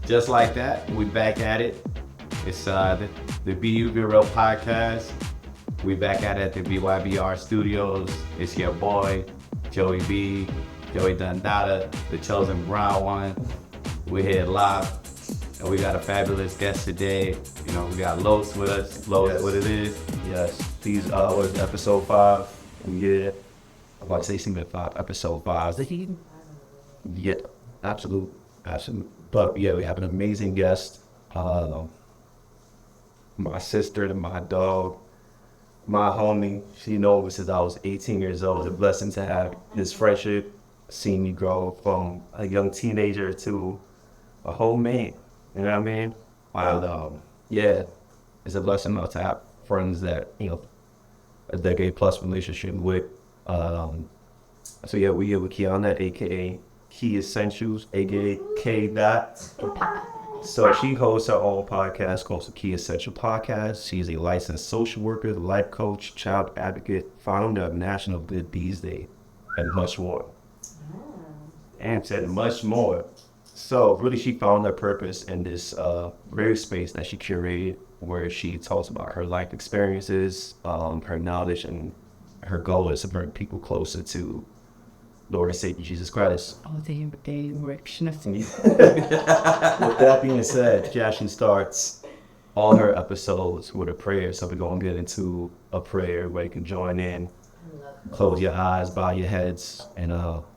Just like that, we back at it. It's the BU Be Real podcast. We back at it at the BYBR studios. It's your boy, Joey B, Joey Dundada, the chosen brown one. We're here live, and we got a fabulous guest today. You know, we got Los with us. Los, Yes. what it is? Yes, these was episode 5. Yeah, I'm about to say something about episode 5. Yeah, absolute. But yeah, we have an amazing guest. My sister and my dog, my homie. She knows me since I was 18 years old. It's a blessing to have this friendship. Seen me grow from a young teenager to a whole man. You know what I mean? Wow. And yeah, it's a blessing to have friends that, a decade plus relationship with. So yeah, we here with Kiana, aka Key Essentials, aka K Dot. So she hosts her own podcast called the Key Essential Podcast. She's a licensed social worker, life coach, child advocate, founder of National Good These Days, and much more. And said much more. So really, she found her purpose in this rare space that she curated, where she talks about her life experiences, her knowledge, and her goal is to bring people closer to Lord and Savior Jesus Christ. Oh, the direction of With that being said, she actually starts all her episodes with a prayer. So we're going to get into a prayer where you can join in, close your eyes, bow your heads, and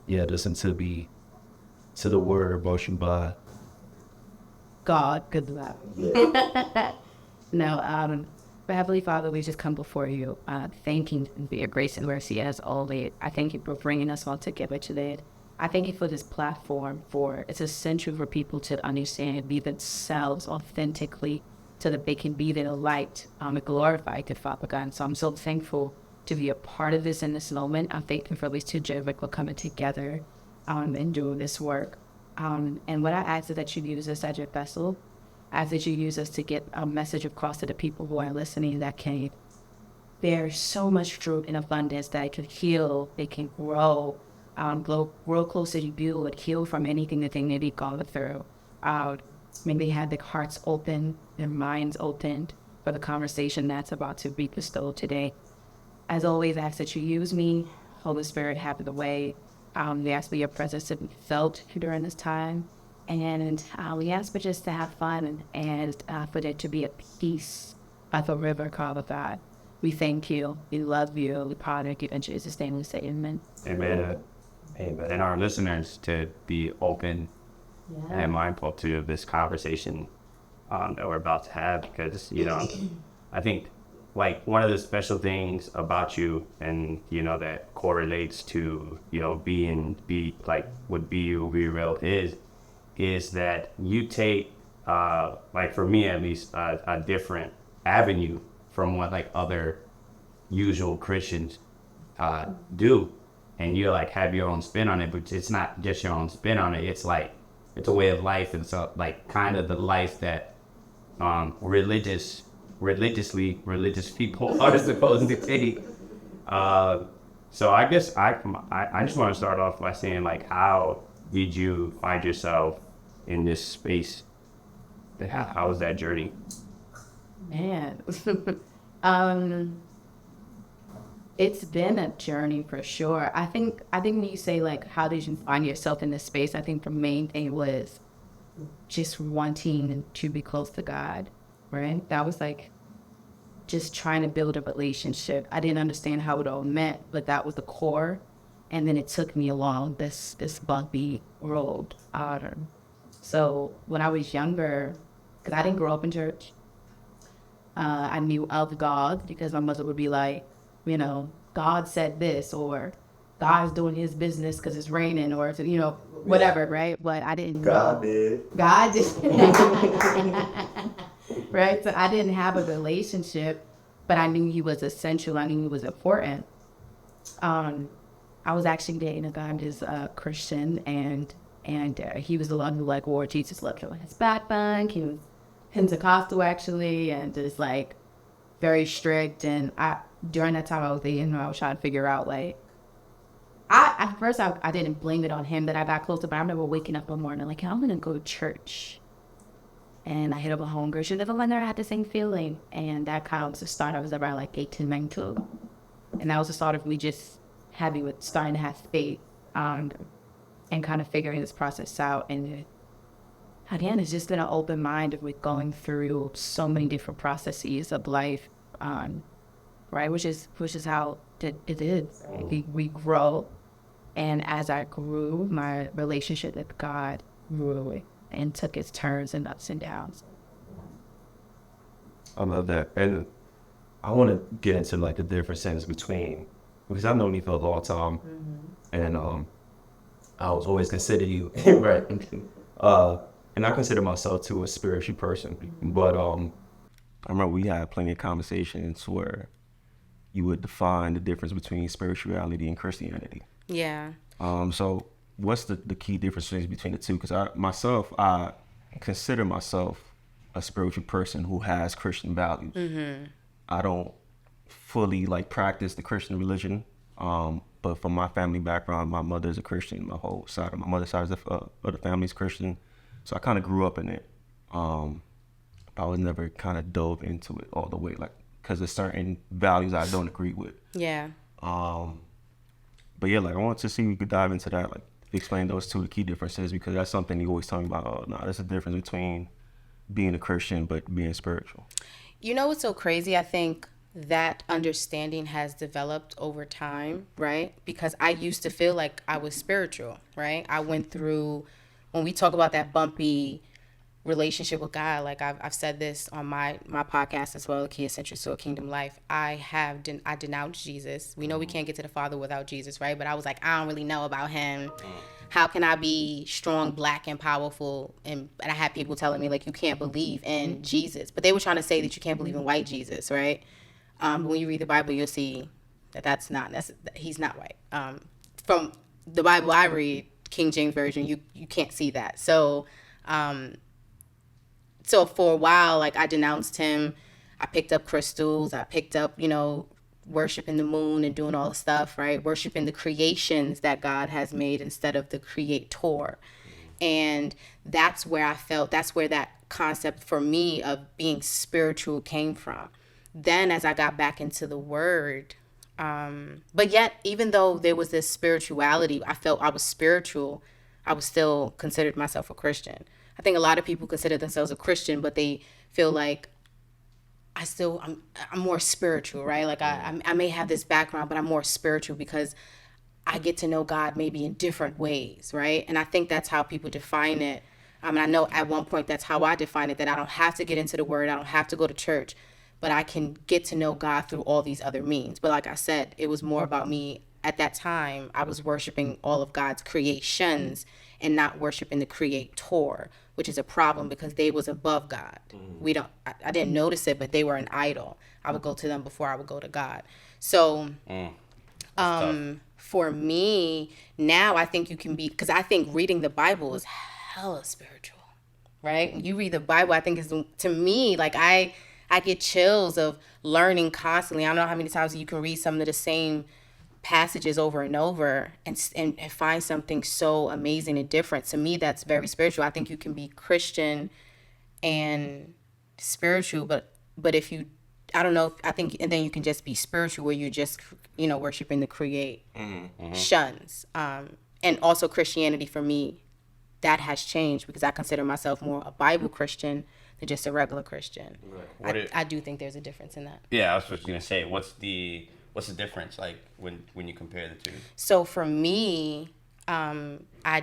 listen to the word motion by God. Good luck. No, but Heavenly Father, we just come before you, thanking you for your grace and mercy as always. I thank you for bringing us all together today. I thank you for this platform, for it's essential for people to understand and be themselves authentically so that they can be their light and glorify to Father God. And so I'm so thankful to be a part of this in this moment. I'm thankful for these two gentlemen for coming together and doing this work. And what I ask is that you use us as your vessel. I ask that you use us to get a message across to the people who are listening that can bear so much fruit in abundance, that it can heal, they can grow closer to you, and heal from anything that they may be going through. Maybe have their hearts open, their minds opened for the conversation that's about to be bestowed today. As always, I ask that you use me. Holy Spirit, have the way. We ask for your presence to be felt during this time. And we ask for just to have fun and for there to be a peace at the river, Father God. We thank you. We love you. We honor you. In Jesus' name we say amen. Amen. Amen. And our listeners to be open and mindful to this conversation that we're about to have, because, I think like one of the special things about you and, that correlates to, what Be Real is that you take, for me at least, a different avenue from what other usual Christians do, and you have your own spin on it. But it's not just your own spin on it. It's it's a way of life, and so kind of the life that religious people are supposed to take. So I guess I just want to start off by saying how did you find yourself in this space? How was that journey? Man, it's been a journey for sure. I think when you say how did you find yourself in this space, I think the main thing was just wanting to be close to God, right? That was just trying to build a relationship. I didn't understand how it all meant, but that was the core. And then it took me along this bumpy road. So when I was younger, because I didn't grow up in church, I knew of God because my mother would be God said this, or God's doing his business because it's raining, or whatever, right? But I didn't know. God did. Right? So I didn't have a relationship, but I knew he was essential. I knew he was important. I was actually dating a guy who's Christian, and he was the one who wore Jesus Loved You on his backpack. He was Pentecostal actually, and just very strict. And during that time I was dating, I was trying to figure out at first I didn't blame it on him that I got closer, but I remember waking up one morning I'm gonna go to church. and I hit up a homegirl. She never went there, I had the same feeling. And that kind of was the start. I was around like 18, 19. And that was the start of me just starting to have faith, and kind of figuring this process out. And again, it's just been an open mind with going through so many different processes of life, right? Which is how it is. Right? We grow. And as I grew, my relationship with God grew and took its turns and ups and downs. I love that. And I want to get into like the differences between, because I've known you for a long time, and I was always consider you, right? And I consider myself too a spiritual person, but I remember we had plenty of conversations where you would define the difference between spirituality and Christianity. Yeah. So what's the key differences between the two? Because I consider myself a spiritual person who has Christian values. Mm-hmm. I don't fully like practice the Christian religion, but from my family background, my mother's a Christian. My whole side of my mother's side of the family is Christian, so I kind of grew up in it. I was never kind of dove into it all the way, like because there's certain values I don't agree with. Yeah. But yeah, like I want to see if you could dive into that, like explain those two key differences, because that's something you always talk about. Oh no, there's a difference between being a Christian but being spiritual. You know what's so crazy? I think that understanding has developed over time, right? Because I used to feel like I was spiritual, right? I went through, when we talk about that bumpy relationship with God, like I've said this on my podcast as well, Key Essentials to a Kingdom Life. I denounced Jesus. We know we can't get to the Father without Jesus, right? But I was like, I don't really know about him. How can I be strong, black, and powerful? And I had people telling me, like, you can't believe in Jesus. But they were trying to say that you can't believe in white Jesus, right? When you read the Bible, you'll see that he's not white. From the Bible I read, King James Version, you can't see that. So for a while, like, I denounced him. I picked up crystals. I picked up, worshiping the moon and doing all the stuff, right? Worshiping the creations that God has made instead of the creator. And that's where that concept for me of being spiritual came from. Then as I got back into the word, but yet, even though there was this spirituality, I felt I was spiritual, I was still considered myself a Christian. I think a lot of people consider themselves a Christian, but they feel like I'm more spiritual, right? Like I may have this background, but I'm more spiritual because I get to know God maybe in different ways, right? And I think that's how people define it. And I know at one point that's how I define it, that I don't have to get into the word, I don't have to go to church, but I can get to know God through all these other means. But like I said, it was more about me. At that time, I was worshiping all of God's creations and not worshiping the creator, which is a problem because they was above God. I didn't notice it, but they were an idol. I would go to them before I would go to God. So for me, now I think you can be, because I think reading the Bible is hella spiritual, right? When you read the Bible, I think it's, to me, like I get chills of learning constantly. I don't know how many times you can read some of the same passages over and over and find something so amazing and different. To me, that's very spiritual. I think you can be Christian and spiritual, but if you, I don't know, I think, and then you can just be spiritual where you're just, worshiping the creations. And also Christianity for me, that has changed because I consider myself more a Bible Christian than just a regular Christian. Right. I do think there's a difference in that. Yeah, I was just gonna say, what's the difference, like, when you compare the two? So for me, I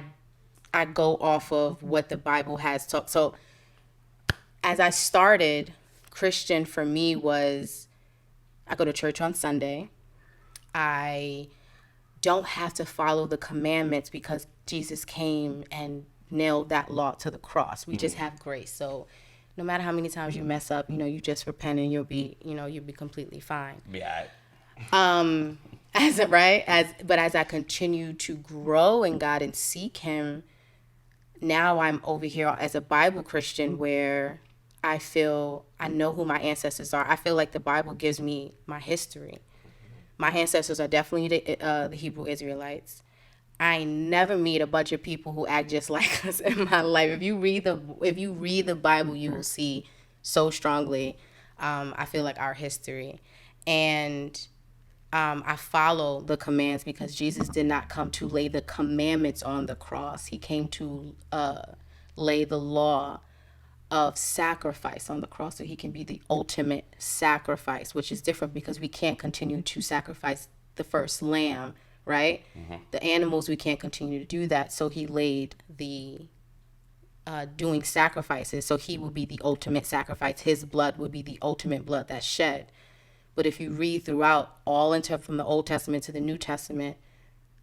go off of what the Bible has taught. So as I started, Christian for me was, I go to church on Sunday. I don't have to follow the commandments because Jesus came and nailed that law to the cross. We just have grace. So no matter how many times you mess up, you just repent and you'll be completely fine. Yeah. As I continue to grow in God and seek him, now I'm over here as a Bible Christian where I feel I know who my ancestors are. I feel like the Bible gives me my history. My ancestors are definitely the Hebrew Israelites. I never meet a bunch of people who act just like us in my life. If you read the Bible, you will see so strongly. I feel like our history, and I follow the commands because Jesus did not come to lay the commandments on the cross. He came to lay the law of sacrifice on the cross so he can be the ultimate sacrifice, which is different because we can't continue to sacrifice the first lamb, right? The animals, we can't continue to do that. So he laid the doing sacrifices. So he will be the ultimate sacrifice. His blood would be the ultimate blood that's shed. But if you read throughout from the Old Testament to the New Testament,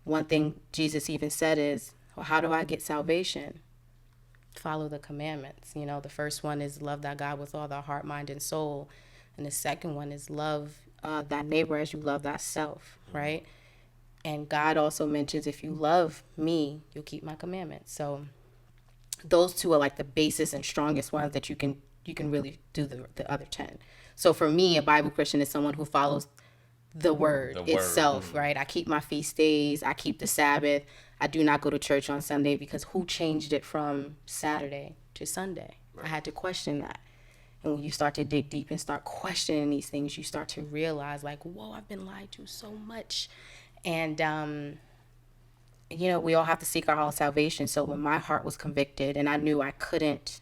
one thing Jesus even said is, well, how do I get salvation? Follow the commandments. You know, the first one is love thy God with all thy heart, mind, and soul. And the second one is love thy neighbor as you love thyself, right? And God also mentions, if you love me, you'll keep my commandments. So those two are like the basis and strongest ones that you can really do the other 10. So for me, a Bible Christian is someone who follows the word itself, right? I keep my feast days. I keep the Sabbath. I do not go to church on Sunday because who changed it from Saturday to Sunday? Right. I had to question that. And when you start to dig deep and start questioning these things, you start to realize like, whoa, I've been lied to so much. And, you know, we all have to seek our own salvation. So when my heart was convicted and I knew I couldn't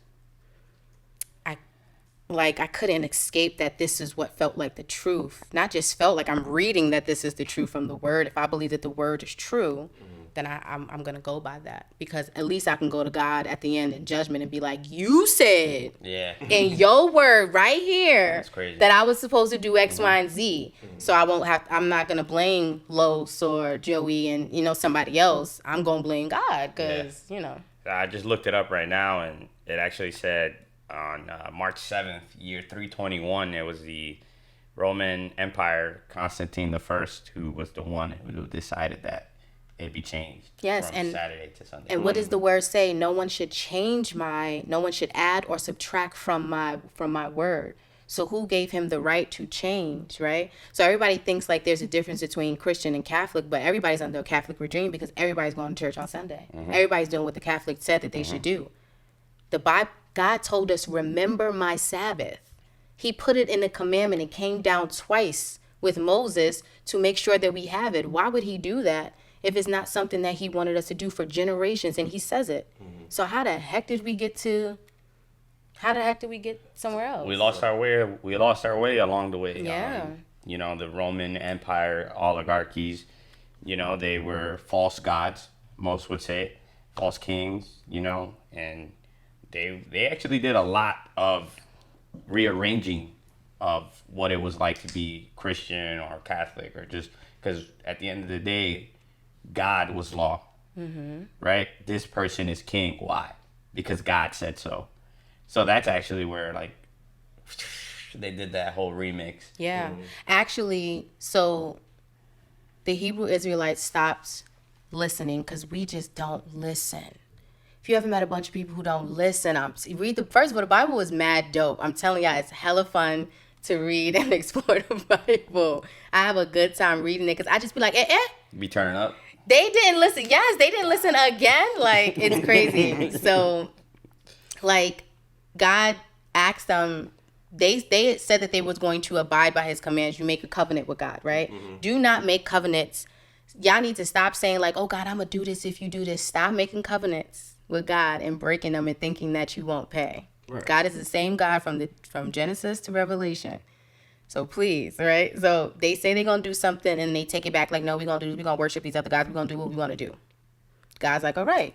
escape that this is what felt like the truth. Not just felt like, I'm reading that this is the truth from the word. If I believe that the word is true, then I'm going to go by that. Because at least I can go to God at the end in judgment and be like, you said in your word right here that I was supposed to do X, Y, and Z. So I'm not going to blame Los or Joey and, you know, somebody else. I'm going to blame God because, you know. I just looked it up right now, and it actually said, on March 7th, year 321, it was the Roman Empire, Constantine I, who was the one who decided that it be changed from Saturday to Sunday. And what does the word say? No one should add or subtract from my word. So who gave him the right to change, right? So everybody thinks like there's a difference between Christian and Catholic, but everybody's under a Catholic regime because everybody's going to church on Sunday. Everybody's doing what the Catholic said that they should do. The Bible, God told us, remember my Sabbath. He put it in the commandment and came down twice with Moses to make sure that we have it. Why would he do that if it's not something that he wanted us to do for generations? And he says it. So how the heck did we get somewhere else? We lost our way. We lost our way along the way. Yeah. You know, the Roman Empire oligarchies, you know, they were false gods, most would say, false kings, you know, and they actually did a lot of rearranging of what it was like to be Christian or Catholic, or just because at the end of the day, God was law, right? This person is king. Why? Because God said so. So that's actually where like they did that whole remix. Yeah. Actually, so the Hebrew Israelites stopped listening because we just don't listen. If you ever met a bunch of people who don't listen, first of all, the Bible is mad dope. I'm telling y'all, it's hella fun to read and explore the Bible. I have a good time reading it because I just be like, Be turning up. They didn't listen. Yes, they didn't listen again. Like, it's crazy. So, like, God asked them, they said that they was going to abide by his commands. You make a covenant with God, right? Do not make covenants. Y'all need to stop saying like, oh God, I'm going to do this if you do this. Stop making covenants with God and breaking them and thinking that you won't pay. Right. God is the same God from Genesis to Revelation. So please, right? So they say they're going to do something and they take it back like, no, we're going to worship these other gods. We're going to do what we want to do. God's like, all right,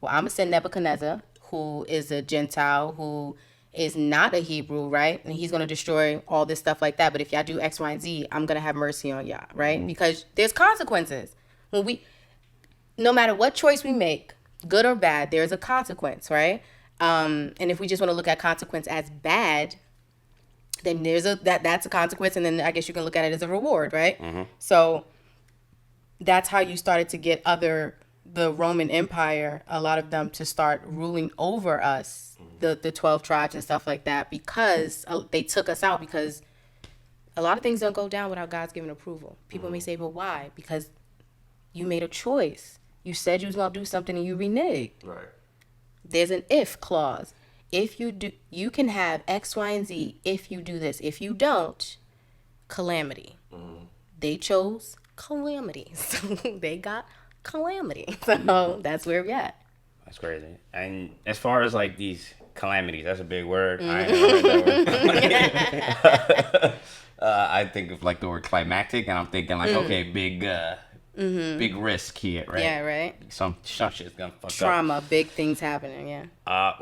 well, I'm going to send Nebuchadnezzar, who is a Gentile, who is not a Hebrew, right? And he's going to destroy all this stuff like that. But if y'all do X, Y, and Z, I'm going to have mercy on y'all, right? Because there's consequences. No matter what choice we make, good or bad, there's a consequence, right? And if we just want to look at consequence as bad, then that's a consequence, and then I guess you can look at it as a reward, right? So that's how you started to get the Roman Empire, a lot of them to start ruling over us, the 12 tribes and stuff like that, because they took us out, because a lot of things don't go down without God's given approval. People may say, well, why? Because you made a choice. You said you was gonna do something and you reneged. Right. There's an if clause. If you do, you can have X, Y, and Z if you do this. If you don't, calamity. They chose calamity. So they got calamity. So that's where we're at. That's crazy. And as far as like these calamities, that's a big word. I ain't never heard that word. I think of like the word climactic, and I'm thinking like, okay, big risk here, right? Yeah, right. Some shit's gonna fuck up. Trauma, big things happening, yeah.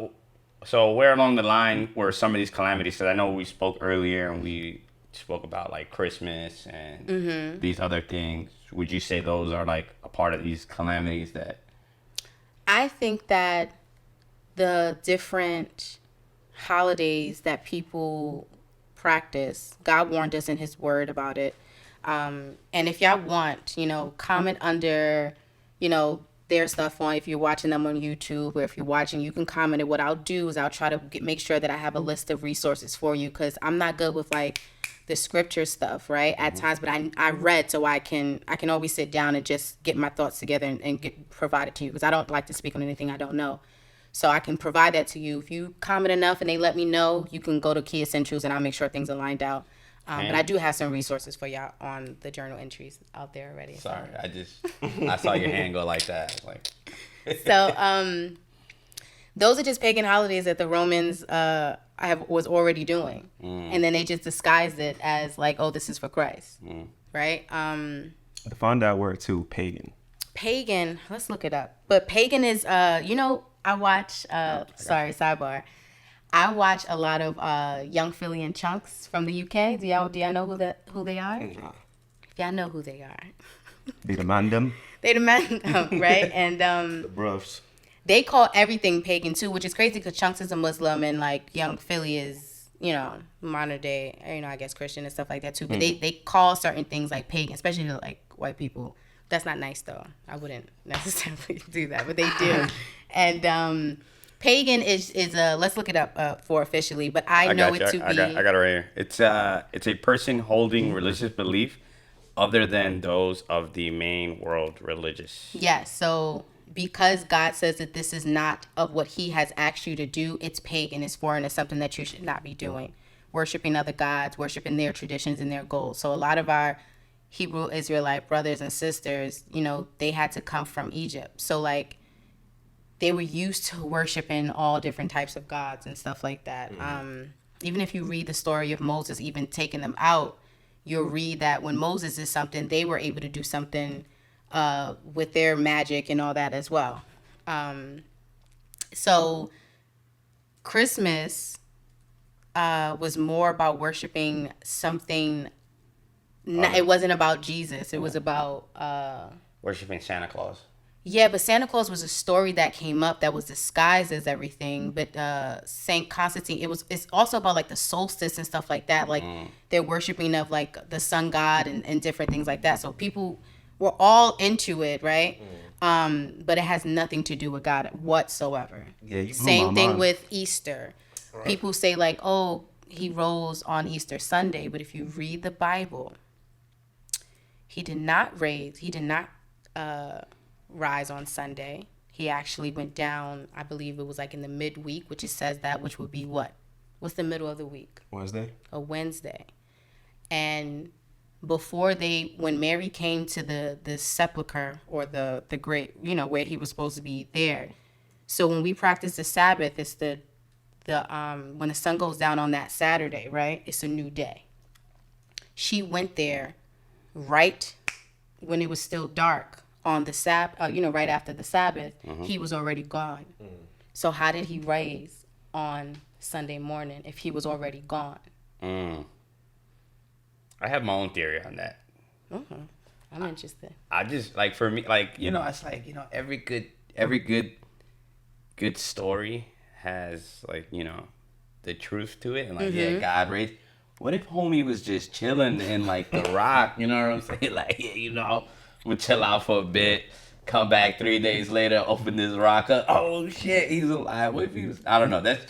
So where along the line were some of these calamities? Because I know we spoke earlier and we spoke about like Christmas and these other things. Would you say those are like a part of these calamities that? I think that the different holidays that people practice, God warned us in his word about it. And if y'all want, comment under, their stuff on, if you're watching them on YouTube, or if you're watching, you can comment it. What I'll do is I'll try to make sure that I have a list of resources for you, because I'm not good with like the scripture stuff, right? At times, but I read, so I can always sit down and just get my thoughts together and provide it to you, because I don't like to speak on anything I don't know. So I can provide that to you. If you comment enough and they let me know, you can go to Key Essentials and I'll make sure things are lined out. But I do have some resources for y'all on the journal entries out there already. Sorry, I saw your hand go like that. Like, So those are just pagan holidays that the Romans was already doing, and then they just disguised it as like, oh, this is for Christ, right? Define that word too, pagan. Pagan. Let's look it up. But pagan is, I watch. Sorry, sidebar. I watch a lot of Young Philly and Chunks from the UK. Do y'all know who they are? If y'all know who they are, They demand them. they demand right, and The bruffs. they call everything pagan too, which is crazy because Chunks is a Muslim and like Young Philly is, modern day, I guess Christian and stuff like that too. But they call certain things like pagan, especially to like white people. That's not nice though. I wouldn't necessarily do that, but they do. And pagan is let's look it up for officially, but I know it to be. I got it right here. It's a person holding religious belief other than those of the main world religious. Yes, so because God says that this is not of what he has asked you to do, it's pagan, it's foreign, it's something that you should not be doing. Worshiping other gods, worshiping their traditions and their goals. So a lot of our Hebrew Israelite brothers and sisters, they had to come from Egypt. So like they were used to worshiping all different types of gods and stuff like that. Even if you read the story of Moses even taking them out, you'll read that when Moses did something, they were able to do something with their magic and all that as well. So Christmas was more about worshiping something. It wasn't about Jesus. It was about Worshiping Santa Claus. yeah, but Santa Claus was a story that came up that was disguised as everything. But Saint Constantine, it's also about like the solstice and stuff like that. Like they're worshiping of like the sun god and different things like that. So people were all into it, right? But it has nothing to do with God whatsoever. Yeah, you blew Same my thing mind. with Easter. Right. People say like, oh, he rose on Easter Sunday. But if you read the Bible, he did not rise on Sunday. He actually went down, I believe it was like in the midweek, which it says that, which would be what? What's the middle of the week? Wednesday. A Wednesday. And before when Mary came to the sepulcher or the grave, where he was supposed to be there. So when we practice the Sabbath, it's the when the sun goes down on that Saturday, right? It's a new day. She went there right when it was still dark on the Sabbath, right after the Sabbath. He was already gone. So how did he rise on Sunday morning if he was already gone? I have my own theory on that. I'm interested. I just like, for me, like, it's like, every good story has like, the truth to it, and like, yeah, God raised. What if homie was just chilling in like the rock? You know what I'm saying? Like, yeah, we'll chill out for a bit, come back 3 days later, open this rock up. Oh shit, he's alive. What if he was? I don't know. That's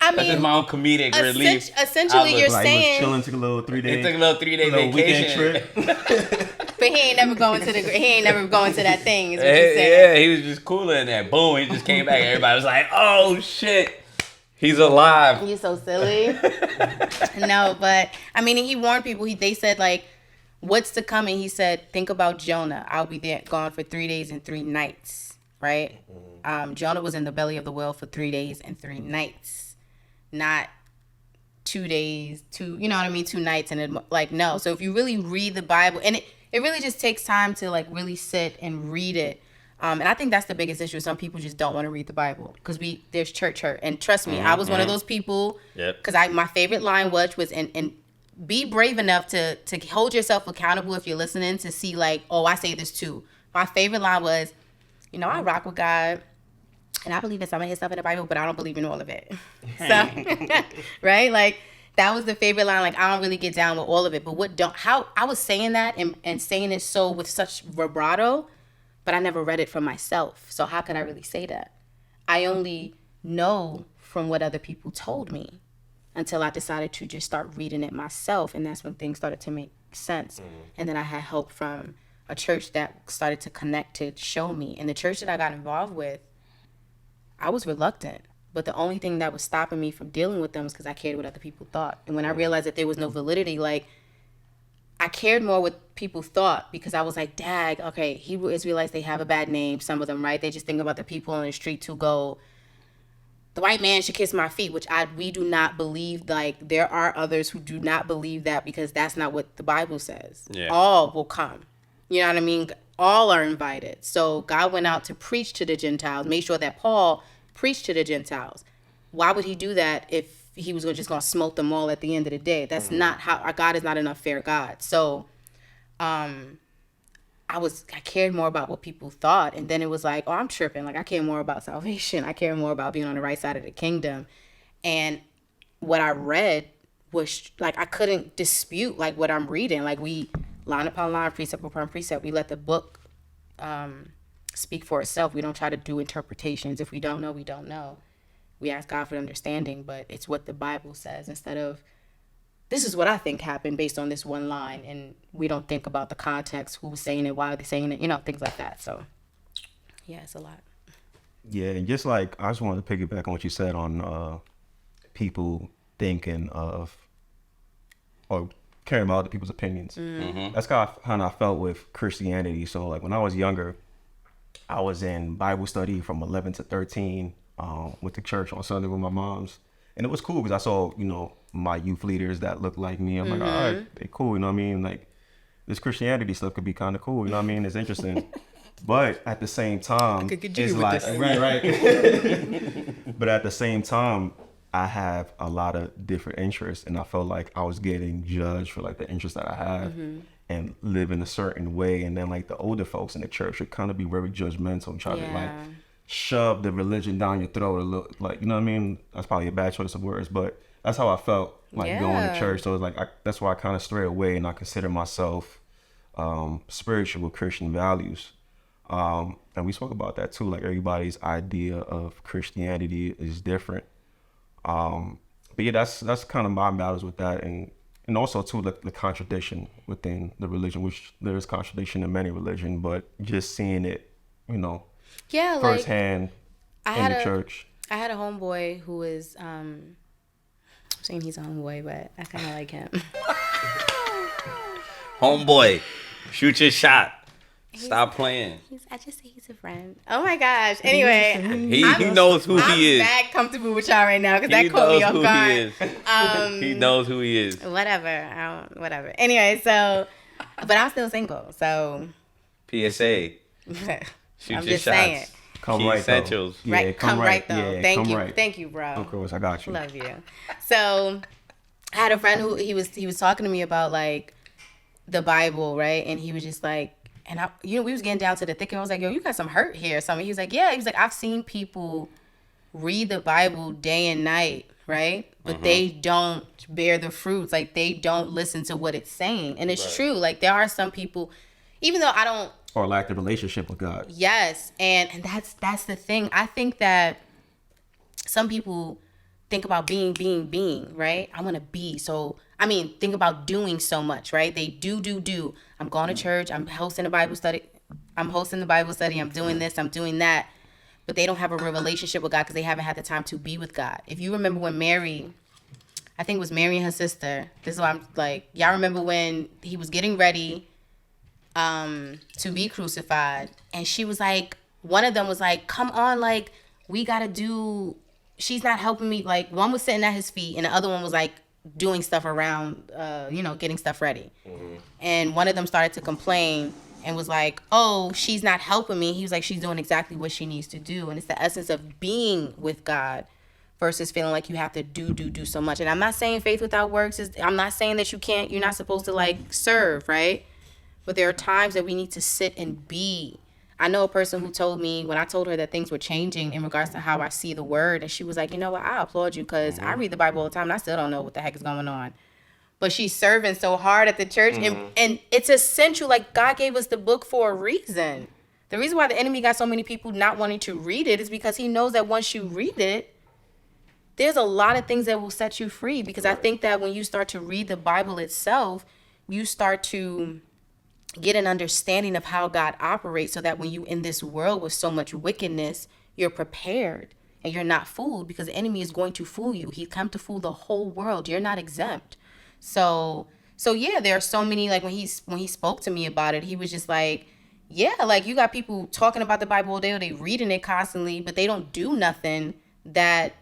just my own comedic relief. Essentially, you're Like saying he was chilling, took a little 3 day. It took a little 3 day weekend vacation. trip. But he ain't never going to that thing. Is what you Yeah, saying. he was just cooler in that. Boom, he just came back. Everybody was like, "Oh shit, he's alive." You so silly. No, but I mean, he warned people. They said like, "What's to come?" And he said, "Think about Jonah. I'll be there, gone for 3 days and 3 nights." Right? Jonah was in the belly of the whale for 3 days and 3 nights, not 2 days, 2 nights, and it, like no. So if you really read the Bible, and it really just takes time to like really sit and read it. And I think that's the biggest issue. Some people just don't want to read the Bible because there's church hurt. And trust me, I was one of those people. Yep. Because my favorite line was and be brave enough to hold yourself accountable if you're listening to see like, oh, I say this too. My favorite line was, I rock with God. And I believe in some of his stuff in the Bible, but I don't believe in all of it. So, right? Like, that was the favorite line. Like, I don't really get down with all of it. But how I was saying that and saying it so with such vibrato, but I never read it for myself. So how could I really say that? I only know from what other people told me until I decided to just start reading it myself. And that's when things started to make sense. And then I had help from a church that started to connect to show me. And the church that I got involved with, I was reluctant, but the only thing that was stopping me from dealing with them was because I cared what other people thought. And when I realized that there was no validity, like, I cared more what people thought because I was like, dag, okay, Hebrew Israelites, they have a bad name, some of them, right? They just think about the people on the street who go, the white man should kiss my feet, which we do not believe. Like, there are others who do not believe that because that's not what the Bible says. Yeah. All will come. You know what I mean? All are invited. So God went out to preach to the Gentiles, made sure that Paul preached to the Gentiles. Why would he do that if he was just going to smote them all at the end of the day? That's not how, our God is not an unfair God. So I cared more about what people thought. And then it was like, oh, I'm tripping. Like, I care more about salvation. I care more about being on the right side of the kingdom. And what I read was like, I couldn't dispute like what I'm reading. Like, we line upon line, precept upon precept, we let the book speak for itself. We don't try to do interpretations. If we don't know, we don't know. We ask God for understanding, but it's what the Bible says instead of, this is what I think happened based on this one line. And we don't think about the context, who's saying it, why are they saying it, things like that. So, yeah, it's a lot. Yeah, and just like, I just wanted to piggyback on what you said on people thinking of or caring about other people's opinions. That's kind of how I felt with Christianity. So, like, when I was younger, I was in Bible study from 11 to 13 with the church on Sunday with my moms. And it was cool because I saw, my youth leaders that looked like me. I'm like, all right, they cool, you know what I mean? Like, this Christianity stuff could be kind of cool, you know what I mean? It's interesting. But at the same time, it's like, right. But at the same time, I have a lot of different interests, and I felt like I was getting judged for like the interests that I have and live in a certain way. And then like the older folks in the church would kind of be very judgmental and try to like shove the religion down your throat a little, like, you know what I mean? That's probably a bad choice of words, but that's how I felt like going to church. So it's like, that's why I kind of stray away, and I consider myself spiritual with Christian values. And we spoke about that too. Like, everybody's idea of Christianity is different. But yeah, that's kind of my battles with that, and also too the contradiction within the religion, which there is contradiction in many religion, but just seeing it, firsthand in the church. I had a homeboy who was I'm saying he's a homeboy, but I kind of like him. Homeboy, shoot your shot. Stop playing. I just say he's a friend. Oh my gosh. Anyway, He knows who he is. I'm mad comfortable with y'all right now because that caught me off guard. He knows who he is. Whatever. Whatever. Anyway, so, but I'm still single. So, PSA. Shoot I'm your just shots. saying. Come Key right essentials. though. Yeah, Right, come right though. Yeah, Thank come you. right. Thank you, bro. Of course, I got you. Love you. So, I had a friend who he was talking to me about like the Bible, right? And he was just like, and we was getting down to the thick, and I was like, yo, you got some hurt here or something. He was like, yeah. He was like, I've seen people read the Bible day and night, right? But they don't bear the fruits. Like, they don't listen to what it's saying. And it's true. Like, there are some people, even though I don't, Or lack the relationship with God. yes, and that's the thing. I think that some people think about being, right? I want to be. So think about doing so much, right? They do. I'm going to church. I'm hosting a Bible study. I'm doing this. I'm doing that. But they don't have a real relationship with God because they haven't had the time to be with God. If you remember when Mary, I think it was Mary and her sister. This is why I'm like, y'all remember when he was getting ready to be crucified. And she was like, one of them was like, come on, like, we got to do, she's not helping me. Like, one was sitting at his feet and the other one was like doing stuff around, getting stuff ready. Mm-hmm. And one of them started to complain and was like, oh, she's not helping me. He was like, she's doing exactly what she needs to do. And it's the essence of being with God versus feeling like you have to do so much. And I'm not saying faith without works I'm not saying that you're not supposed to like serve, right? But there are times that we need to sit and be. I know a person who told me when I told her that things were changing in regards to how I see the word, and she was like, you know what, I applaud you because I read the Bible all the time and I still don't know what the heck is going on. But she's serving so hard at the church, and it's essential. Like, God gave us the book for a reason. The reason why the enemy got so many people not wanting to read it is because he knows that once you read it, there's a lot of things that will set you free. Because I think that when you start to read the Bible itself, you start to get an understanding of how God operates, so that when you in this world with so much wickedness, you're prepared and you're not fooled, because the enemy is going to fool you. He's come to fool the whole world. You're not exempt. So yeah, there are so many, like when he spoke to me about it, he was just like, yeah, like you got people talking about the Bible all day, or they reading it constantly, but they don't do nothing that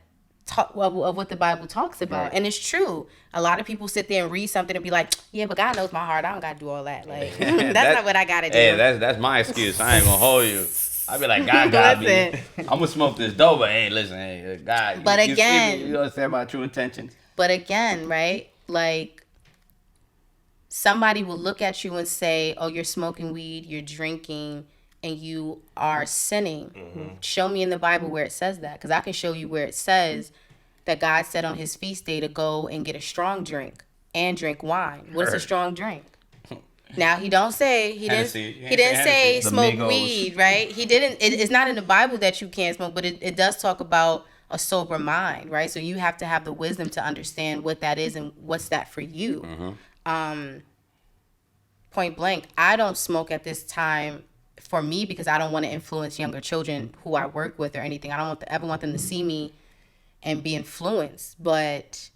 of what the Bible talks about. Right. And it's true. A lot of people sit there and read something and be like, yeah, but God knows my heart. I don't got to do all that. Like, that's not what I got to do. Hey, that's my excuse. I ain't going to hold you. I be like, God got me. I'm going to smoke this dope, but hey, listen, hey, God. But you again. You understand my true intentions. But again, right? Like, somebody will look at you and say, oh, you're smoking weed, you're drinking, and you are sinning. Mm-hmm. Show me in the Bible where it says that. Because I can show you where it says that God said on his feast day to go and get a strong drink and drink wine. What is a strong drink? Now, he didn't say smoke weed, right? He didn't. It's not in the Bible that you can't smoke, but it does talk about a sober mind, right? So you have to have the wisdom to understand what that is and what's that for you. Mm-hmm. Point blank, I don't smoke at this time for me because I don't want to influence younger children who I work with or anything. I don't ever want them to see me and be influenced. But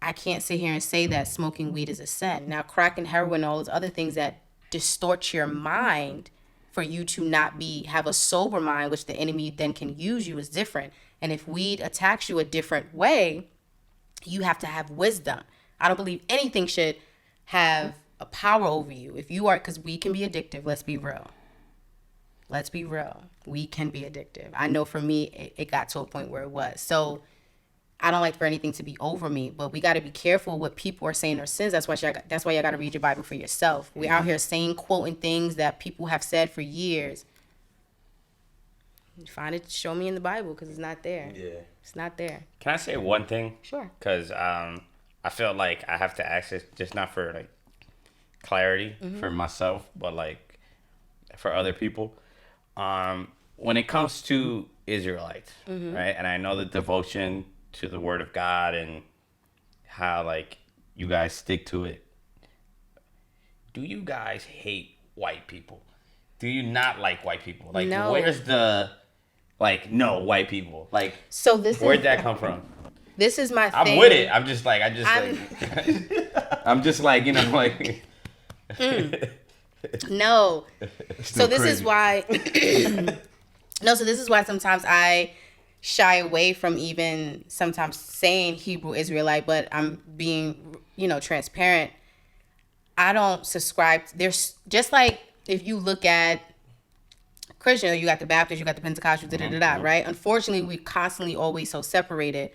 I can't sit here and say that smoking weed is a sin. Now, crack and heroin, all those other things that distort your mind for you to not have a sober mind, which the enemy then can use you, is different. And if weed attacks you a different way, you have to have wisdom. I don't believe anything should have a power over you. If you are, because weed can be addictive. Let's be real. Weed can be addictive. I know for me, it got to a point where it was. So I don't like for anything to be over me, but we got to be careful what people are saying are sins. That's why y'all got to read your Bible for yourself. We're out here saying, quoting things that people have said for years. Find it, show me in the Bible, because it's not there. Yeah. It's not there. Can I say one thing? Sure. Because I feel like I have to access, just not for like clarity for myself, but like for other people. When it comes to Israelites, right? And I know the devotion to the Word of God and how like you guys stick to it. Do you guys hate white people? Do you not like white people? Like, no. Where's the no white people? Like, so where'd that come from? This is my thing. I'm with it. I'm just like, I'm just like, No. So this is why. So this is why sometimes I shy away from even sometimes saying Hebrew Israelite, but I'm being, transparent. I don't subscribe. There's just like if you look at Christian, you got the Baptist, you got the Pentecostals, right? Unfortunately, we constantly always so separated.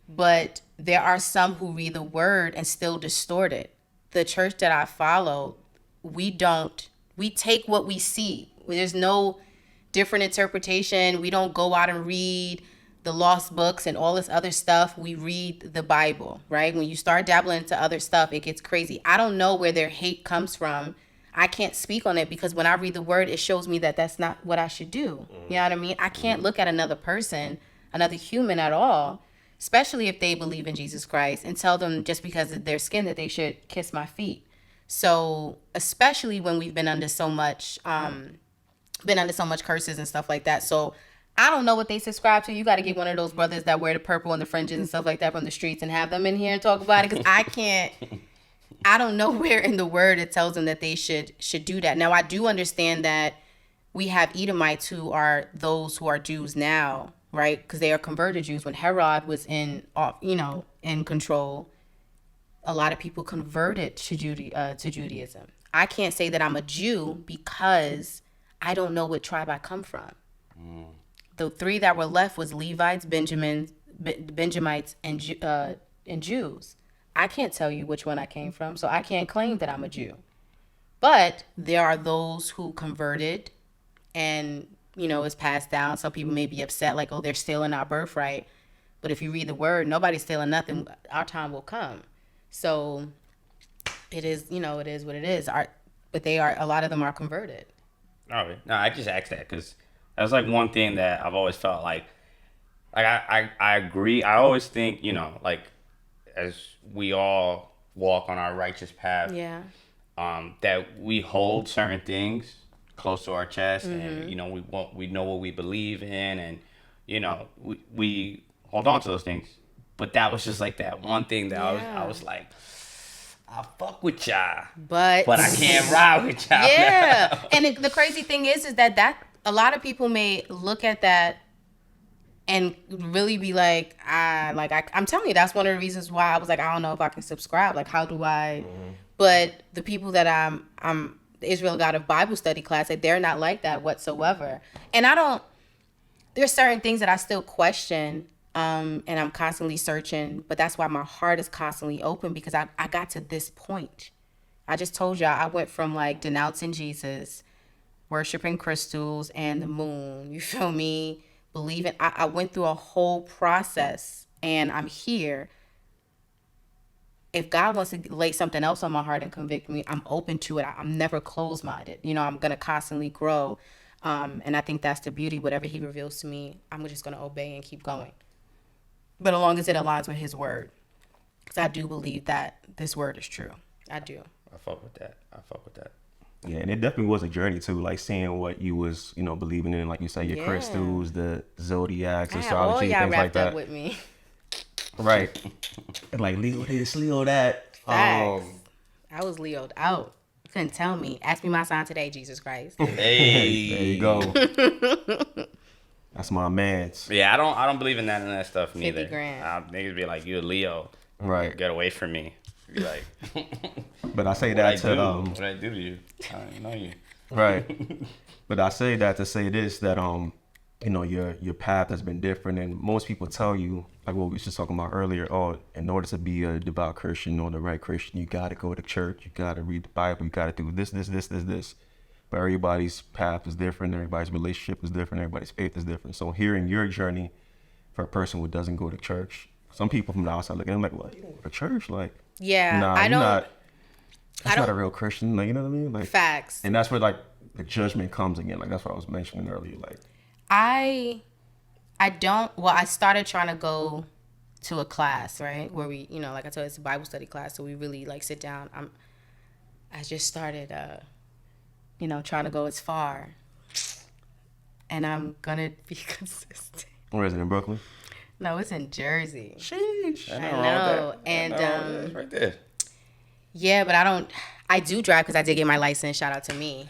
But there are some who read the word and still distort it. The church that I follow, we take what we see. There's no different interpretation. We don't go out and read the lost books and all this other stuff. We read the Bible, right? When you start dabbling into other stuff, it gets crazy. I don't know where their hate comes from. I can't speak on it because when I read the word, it shows me that that's not what I should do. You know what I mean? I can't look at another person, another human at all, especially if they believe in Jesus Christ, and tell them just because of their skin that they should kiss my feet. So especially when we've been under so much curses and stuff like that. So I don't know what they subscribe to. You got to get one of those brothers that wear the purple and the fringes and stuff like that from the streets and have them in here and talk about it, because I don't know where in the word it tells them that they should do that. Now, I do understand that we have Edomites who are those who are Jews now, right? Because they are converted Jews. When Herod was in control, a lot of people converted to Judaism. I can't say that I'm a Jew because I don't know what tribe I come from. The three that were left was Levites, Benjamites, and Jews. I can't tell you which one I came from, so I can't claim that I'm a Jew. But there are those who converted and, it's passed down. Some people may be upset, like, oh, they're stealing our birthright. But if you read the word, nobody's stealing nothing. Our time will come. So it is, it is what it is. But a lot of them are converted. Oh, no, I just asked that because that's like one thing that I've always felt like I agree. I always think, like as we all walk on our righteous path, Yeah. That we hold certain things close to our chest, and we know what we believe in, and we hold on to those things. But that was just like that one thing that I was like, I fuck with y'all, but I can't ride with y'all. Yeah. now. And the crazy thing is that a lot of people may look at that and really be like, I'm telling you, that's one of the reasons why I was like, I don't know if I can subscribe. Like, how do I? Mm-hmm. But the people that I'm the Israel God of Bible study class, like, they're not like that whatsoever. And there's certain things that I still question, and I'm constantly searching, but that's why my heart is constantly open, because I got to this point. I just told y'all, I went from like denouncing Jesus, worshiping crystals and the moon, you feel me? Believing, I went through a whole process, and I'm here. If God wants to lay something else on my heart and convict me, I'm open to it. I'm never closed-minded. I'm going to constantly grow. And I think that's the beauty. Whatever he reveals to me, I'm just going to obey and keep going. But as long as it aligns with his word. Because I do believe that this word is true. I do. I fuck with that. Yeah, and it definitely was a journey too, like seeing what you was, believing in, like you say, your crystals, the zodiacs, astrology, all things like that. up with me. Right. And like Leo this, Leo that. Facts. I was Leo'd out. You couldn't tell me. Ask me my sign today, Jesus Christ. Hey, there you go. That's my man's. Yeah, I don't believe in that stuff neither. 50 grand. Niggas be like, you a Leo. Right. Get away from me. Be like, but I say that to what I do to you? I don't know you. Right. But I say that to say this, that your path has been different, and most people tell you, like what we was just talking about earlier, in order to be a devout Christian or the right Christian, you got to go to church, you got to read the Bible, you got to do this. But everybody's path is different, everybody's relationship is different, everybody's faith is different. So hearing your journey for a person who doesn't go to church, some people from the outside looking, I'm like, well, you don't go to church? Like, yeah, nah, I don't. That's not a real Christian, like, you know what I mean? Like, facts. And that's where like the judgment comes again. Like that's what I was mentioning earlier. Like, I don't. Well, I started trying to go to a class, right, where we, like I told you, it's a Bible study class, so we really like sit down. I just started, trying to go as far, and I'm gonna be consistent. where is it, in Brooklyn? No, it's in Jersey. Sheesh. I know, and it's right there. yeah, but I do drive because I did get my license. Shout out to me.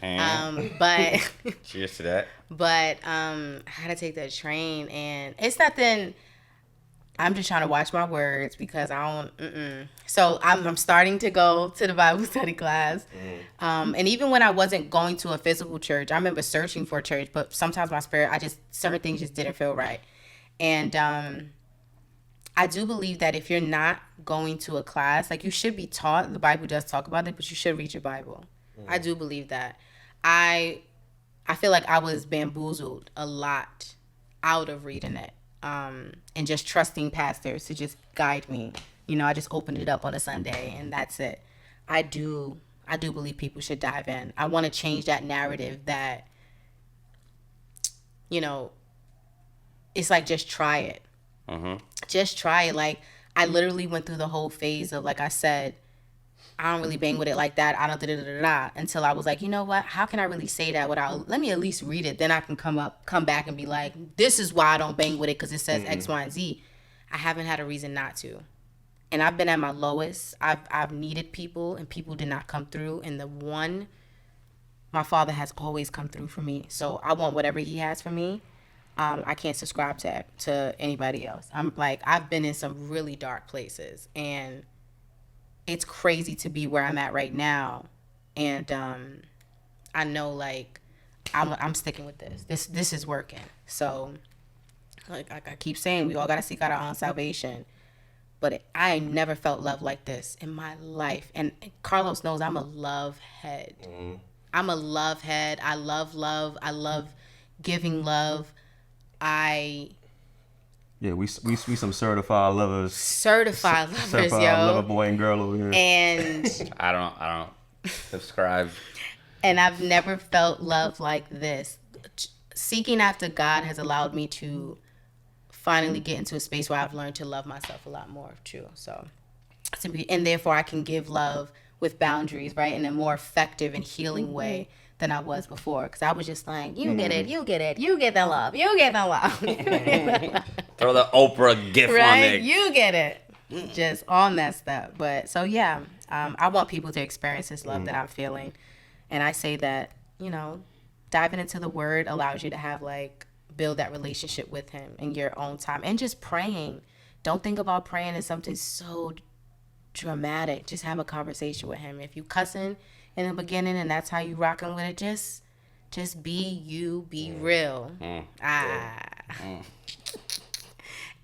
But Cheers to that. But I had to take that train, and it's nothing. I'm just trying to watch my words because I don't. So I'm starting to go to the Bible study class, and even when I wasn't going to a physical church, I remember searching for a church, but sometimes my spirit, certain things just didn't feel right, and I do believe that if you're not going to a class, like, you should be taught. The Bible does talk about it, but you should read your Bible. I do believe that. I feel like I was bamboozled a lot out of reading it, and just trusting pastors to just guide me. I just opened it up on a Sunday and that's it. I do believe people should dive in. I want to change that narrative that, it's like, just try it. just try it. Like, I literally went through the whole phase of, like I said, I don't really bang with it like that. I don't da-da-da-da-da, until I was like, you know what? How can I really say that without, let me at least read it. Then I can come back and be like, this is why I don't bang with it, because it says X, Y, and Z. I haven't had a reason not to. And I've been at my lowest. I've needed people, and people did not come through. And my father has always come through for me. So I want whatever he has for me. I can't subscribe to anybody else. I'm like, I've been in some really dark places, and it's crazy to be where I'm at right now. And I know, like, I'm sticking with this. This is working. So, like I keep saying, we all got to seek out our own salvation. But I never felt love like this in my life. And Carlos knows I'm a love head. I'm a love head. I love love. I love giving love. Yeah, we some certified lovers. Certified lovers, Certified yo. lover boy and girl over here. And I don't subscribe. and I've never felt love like this. Seeking after God has allowed me to finally get into a space where I've learned to love myself a lot more too. So, and therefore I can give love with boundaries, right, in a more effective and healing way than I was before. Because I was just like, you get it, you get it, you get the love, you get the love. Throw the Oprah gif on Right? there. You get it. Just all messed up. But so, yeah, I want people to experience this love that I'm feeling. And I say that, diving into the word allows you to have, like, build that relationship with him in your own time. And just praying. Don't think about praying as something so dramatic. Just have a conversation with him. If you cussing in the beginning and that's how you rocking with it, just be you, be real.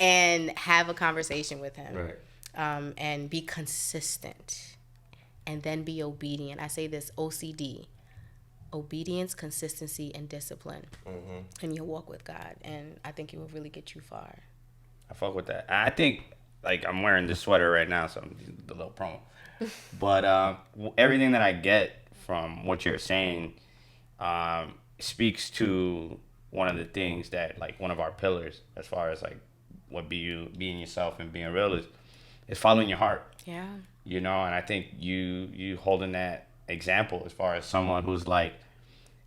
And have a conversation with him. Right. And be consistent. And then be obedient. I say this, OCD. Obedience, consistency, and discipline. And you'll walk with God. And I think it will really get you far. I fuck with that. I think, like, I'm wearing this sweater right now, so I'm doing the little promo. But everything that I get from what you're saying speaks to one of the things that, like, one of our pillars, as far as, like, what being yourself and being real is following your heart. Yeah. And I think you holding that example as far as someone who's, like,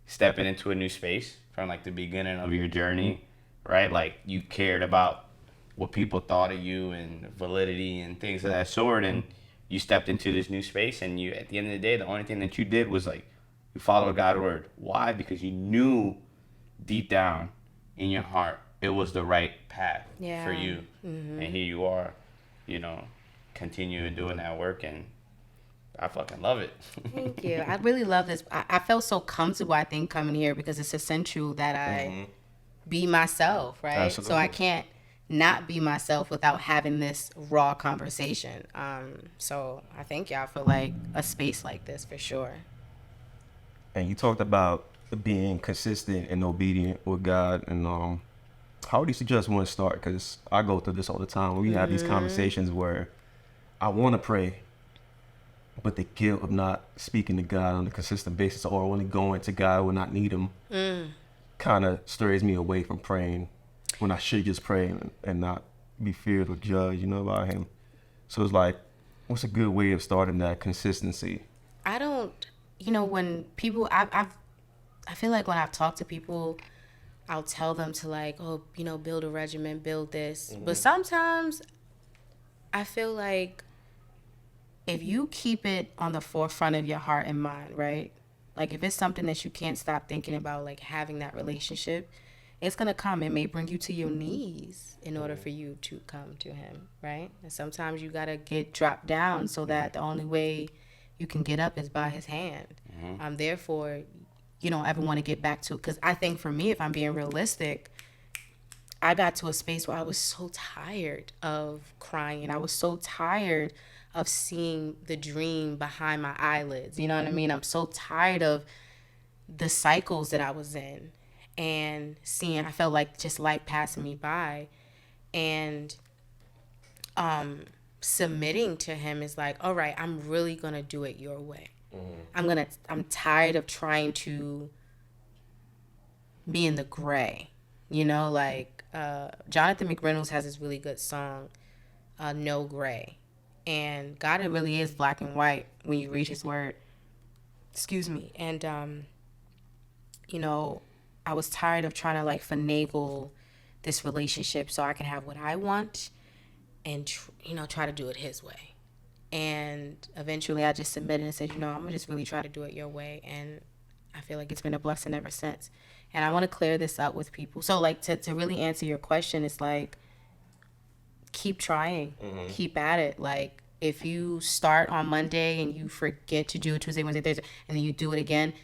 stepping into a new space from, like, the beginning of your journey, right? Like, you cared about what people thought of you and validity and things of that sort, and you stepped into this new space, and you, at the end of the day, the only thing that you did was, like, you followed God's word. Why? Because you knew deep down in your heart it was the right path for you. And here you are, continuing doing that work, and I fucking love it. Thank you. I really love this. I felt so comfortable, I think, coming here, because it's essential that I be myself, right? Absolutely. So I can't not be myself without having this raw conversation. So I thank y'all for, like, a space like this, for sure. And you talked about being consistent and obedient with God. And how do you suggest one start? Because I go through this all the time. We have these conversations where I want to pray, but the guilt of not speaking to God on a consistent basis, or only going to God when I need him, kind of strays me away from praying when I should just pray and not be feared or judged, about him. So it's like, what's a good way of starting that consistency? I don't, when people, I feel like when I've talked to people, I'll tell them to, like, build a regimen, build this. But sometimes I feel like if you keep it on the forefront of your heart and mind, right? Like, if it's something that you can't stop thinking about, like, having that relationship, it's going to come. It may bring you to your knees in order for you to come to him, right? And sometimes you got to get dropped down so that the only way you can get up is by his hand. Therefore, you don't ever want to get back to it. Because I think for me, if I'm being realistic, I got to a space where I was so tired of crying. I was so tired of seeing the dream behind my eyelids. You know what I mean? I'm so tired of the cycles that I was in and seeing, I felt like just life passing me by. And submitting to him is like, all right, I'm really going to do it your way. I'm tired of trying to be in the gray, like, Jonathan McReynolds has this really good song, No Gray. And God, it really is black and white when you read his word. Excuse me. And, you know, I was tired of trying to like finagle this relationship so I can have what I want and, you know, try to do it his way. And eventually I just submitted and said, you know, I'm going to just really try to do it your way. And I feel like it's been a blessing ever since. And I want to clear this up with people. So like to really answer your question, it's like, keep trying, keep at it. Like if you start on Monday and you forget to do it Tuesday, Wednesday, Thursday, and then you do it again,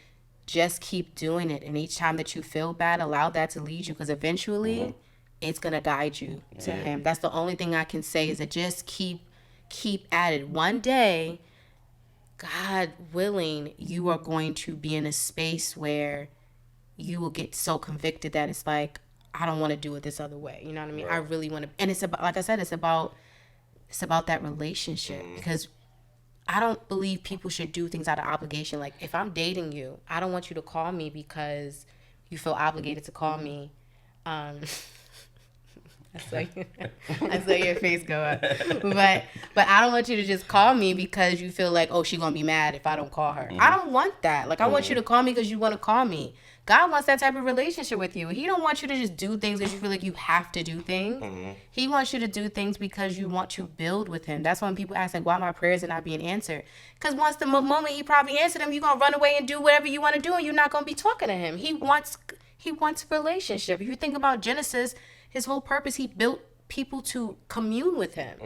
just keep doing it. And each time that you feel bad, allow that to lead you, because eventually it's going to guide you to him. That's the only thing I can say, is that just keep at it. One day, God willing, you are going to be in a space where you will get so convicted that it's like, I don't want to do it this other way. You know what I mean? Right. I really want to. And it's about, like I said, it's about that relationship, because I don't believe people should do things out of obligation. Like if I'm dating you, I don't want you to call me because you feel obligated to call me. I saw your face go up. But I don't want you to just call me because you feel like, oh, she's going to be mad if I don't call her. I don't want that. Like, I want you to call me because you want to call me. God wants that type of relationship with you. He don't want you to just do things because you feel like you have to do things. He wants you to do things because you want to build with him. That's when people ask, like, why my prayers are not being answered. Because once the moment he probably answered them, you're going to run away and do whatever you want to do, and you're not going to be talking to him. He wants a relationship. If you think about Genesis, his whole purpose, he built people to commune with him.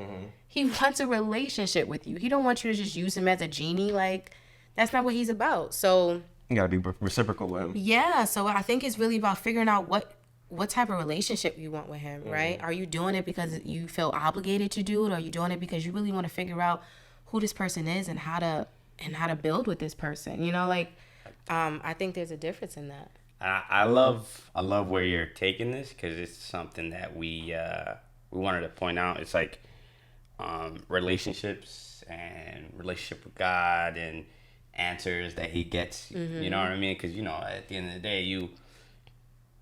He wants a relationship with you. He don't want you to just use him as a genie. Like, that's not what he's about. So you gotta be reciprocal with him. Yeah, so I think it's really about figuring out what type of relationship you want with him, right? Are you doing it because you feel obligated to do it, or are you doing it because you really want to figure out who this person is and how to build with this person? You know, like I think there's a difference in that. I love where you're taking this, because it's something that we wanted to point out. It's like relationships and relationship with God and answers that he gets. You know what I mean? Because, you know, at the end of the day,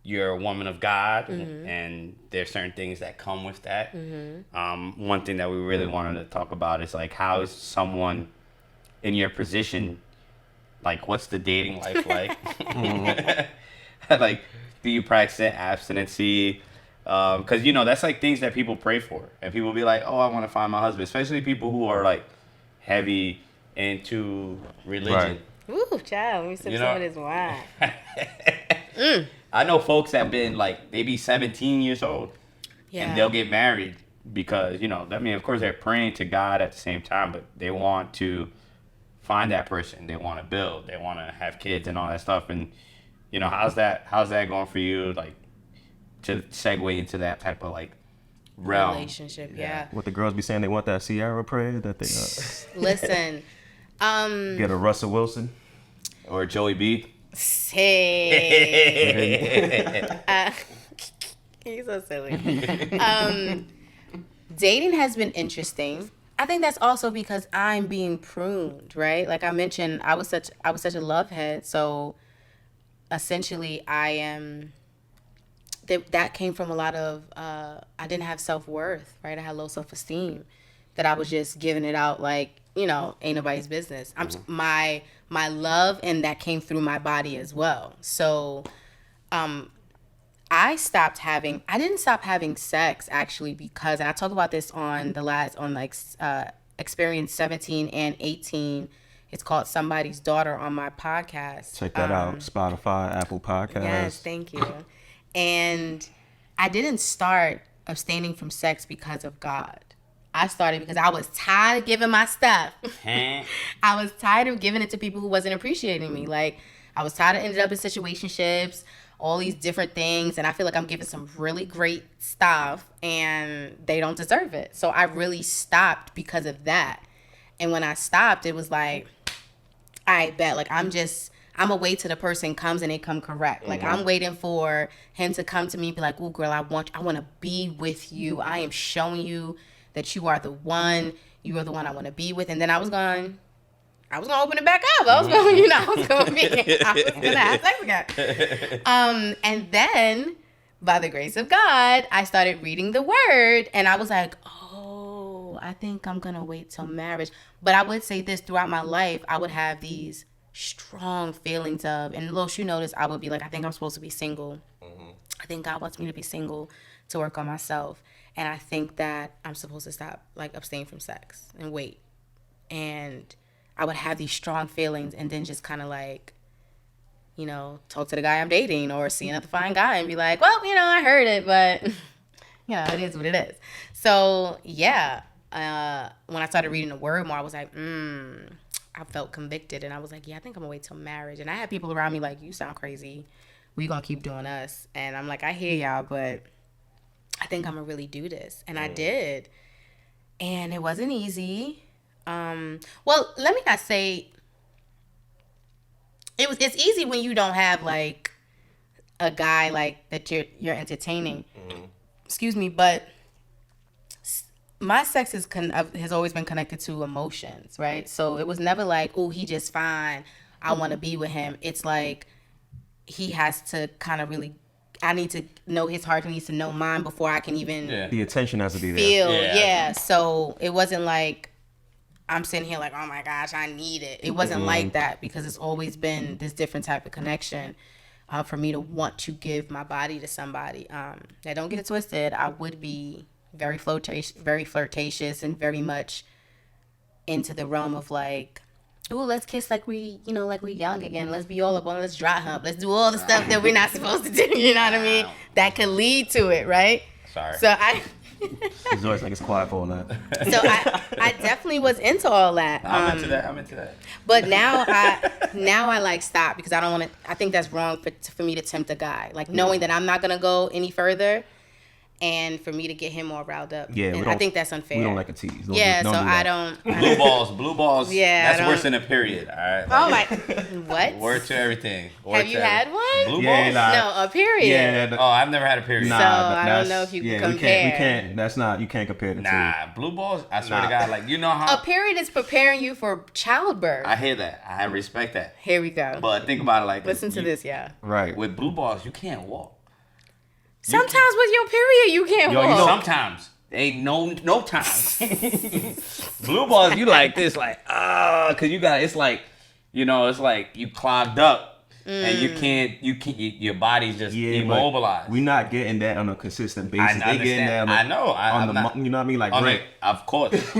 you're a woman of God, and there's certain things that come with that. One thing that we really wanted to talk about is like, how is someone in your position, like, what's the dating life like? Like, do you practice abstinency? Because, you know, that's like things that people pray for, and people be like, oh, I want to find my husband, especially people who are like heavy into religion. Right. Ooh, child, let me sip some of this wine. I know folks that been like, they be 17 years old, and they'll get married because, you know, I mean, of course they're praying to God at the same time, but they want to find that person. They want to build, they want to have kids and all that stuff. And, you know, how's that going for you? Like, to segue into that type of like realm. Relationship, yeah. What the girls be saying, they want that Ciara prayer that they Listen, get a Russell Wilson or Joey B. Hey. He's so silly. Dating has been interesting. I think that's also because I'm being pruned, right? Like I mentioned, I was such a love head, so essentially that came from a lot of I didn't have self-worth, right? I had low self-esteem, that I was just giving it out like, you know, ain't nobody's business. My love, and that came through my body as well. So I didn't stop having sex actually, because, and I talk about this on Experience 17 and 18. It's called Somebody's Daughter on my podcast. Check that out. Spotify, Apple Podcasts. Yes, thank you. And I didn't start abstaining from sex because of God. I started because I was tired of giving my stuff. I was tired of giving it to people who wasn't appreciating me. Like, I was tired of ending up in situationships, all these different things, and I feel like I'm giving some really great stuff, and they don't deserve it. So I really stopped because of that. And when I stopped, it was like, I bet, like, I'm gonna wait till the person comes and they come correct. Like, I'm waiting for him to come to me and be like, "Ooh, girl, I want to be with you. I am showing you that you are the one. You are the one I want to be with." And then I was gonna open it back up. I was gonna have sex again. And then by the grace of God, I started reading the word, and I was like, oh, I think I'm gonna wait till marriage. But I would say this, throughout my life, I would have these strong feelings of, and Los, you notice, I would be like, I think I'm supposed to be single. I think God wants me to be single to work on myself. And I think that I'm supposed to stop, like, abstain from sex and wait. And I would have these strong feelings and then just kind of like, you know, talk to the guy I'm dating or see another fine guy and be like, well, you know, I heard it, but, you know, it is what it is. So, yeah, when I started reading the word more, I was like, I felt convicted. And I was like, yeah, I think I'm going to wait till marriage. And I had people around me like, you sound crazy. We going to keep doing us. And I'm like, I hear y'all, but I think I'm going to really do this. And I did. And it wasn't easy. Well, let me not say it's easy when you don't have like a guy like that you're entertaining. Excuse me, but my sex has always been connected to emotions, right? So it was never like, oh, he just fine, I want to be with him. It's like he has to kind of really, I need to know his heart, he needs to know mine before I can even The attention has to be there. feel. Yeah. So it wasn't like I'm sitting here like, oh my gosh, I need it. It wasn't like that, because it's always been this different type of connection for me to want to give my body to somebody. Now, don't get it twisted. I would be very flirtatious and very much into the realm of like, ooh, let's kiss like we young again. Let's be all up on, let's dry hump. Let's do all the stuff that we're not supposed to do. You know what I mean? That could lead to it, right? Sorry. So It's always like it's quiet for all that. So I definitely was into all that. I'm into that. But now I like stop, because I don't want to. I think that's wrong for me to tempt a guy, like knowing that I'm not gonna go any further, and for me to get him all riled up. Yeah, and I think that's unfair. We don't like a tease. Don't Yeah, do so I that. don't. Blue balls. Yeah, that's I worse don't- than a period. All right. Oh my, what? Word to everything. Word Have to you everything. had one? Blue Yeah, balls? nah. No, a period. Yeah. Oh, I've never had a period. So, I don't know if you can compare. We can't. That's not. You can't compare the two. Nah, blue balls. I swear to Nah. God, like you know A how period is preparing you for childbirth. I hear that. I respect that. Here we go. But think about it like Listen to you- this, yeah. Right. With blue balls, you can't walk. Sometimes with your period, you can't Yo, you walk. know- Sometimes. Ain't no times. Blue balls, you like this, like, cause you got, it's like, you know, it's like you clogged up and you can't, your body's just Yeah, immobilized. but we're not getting that on a consistent basis. I They getting that understand. on I know. on the not, you know what I mean? Like, on right. the,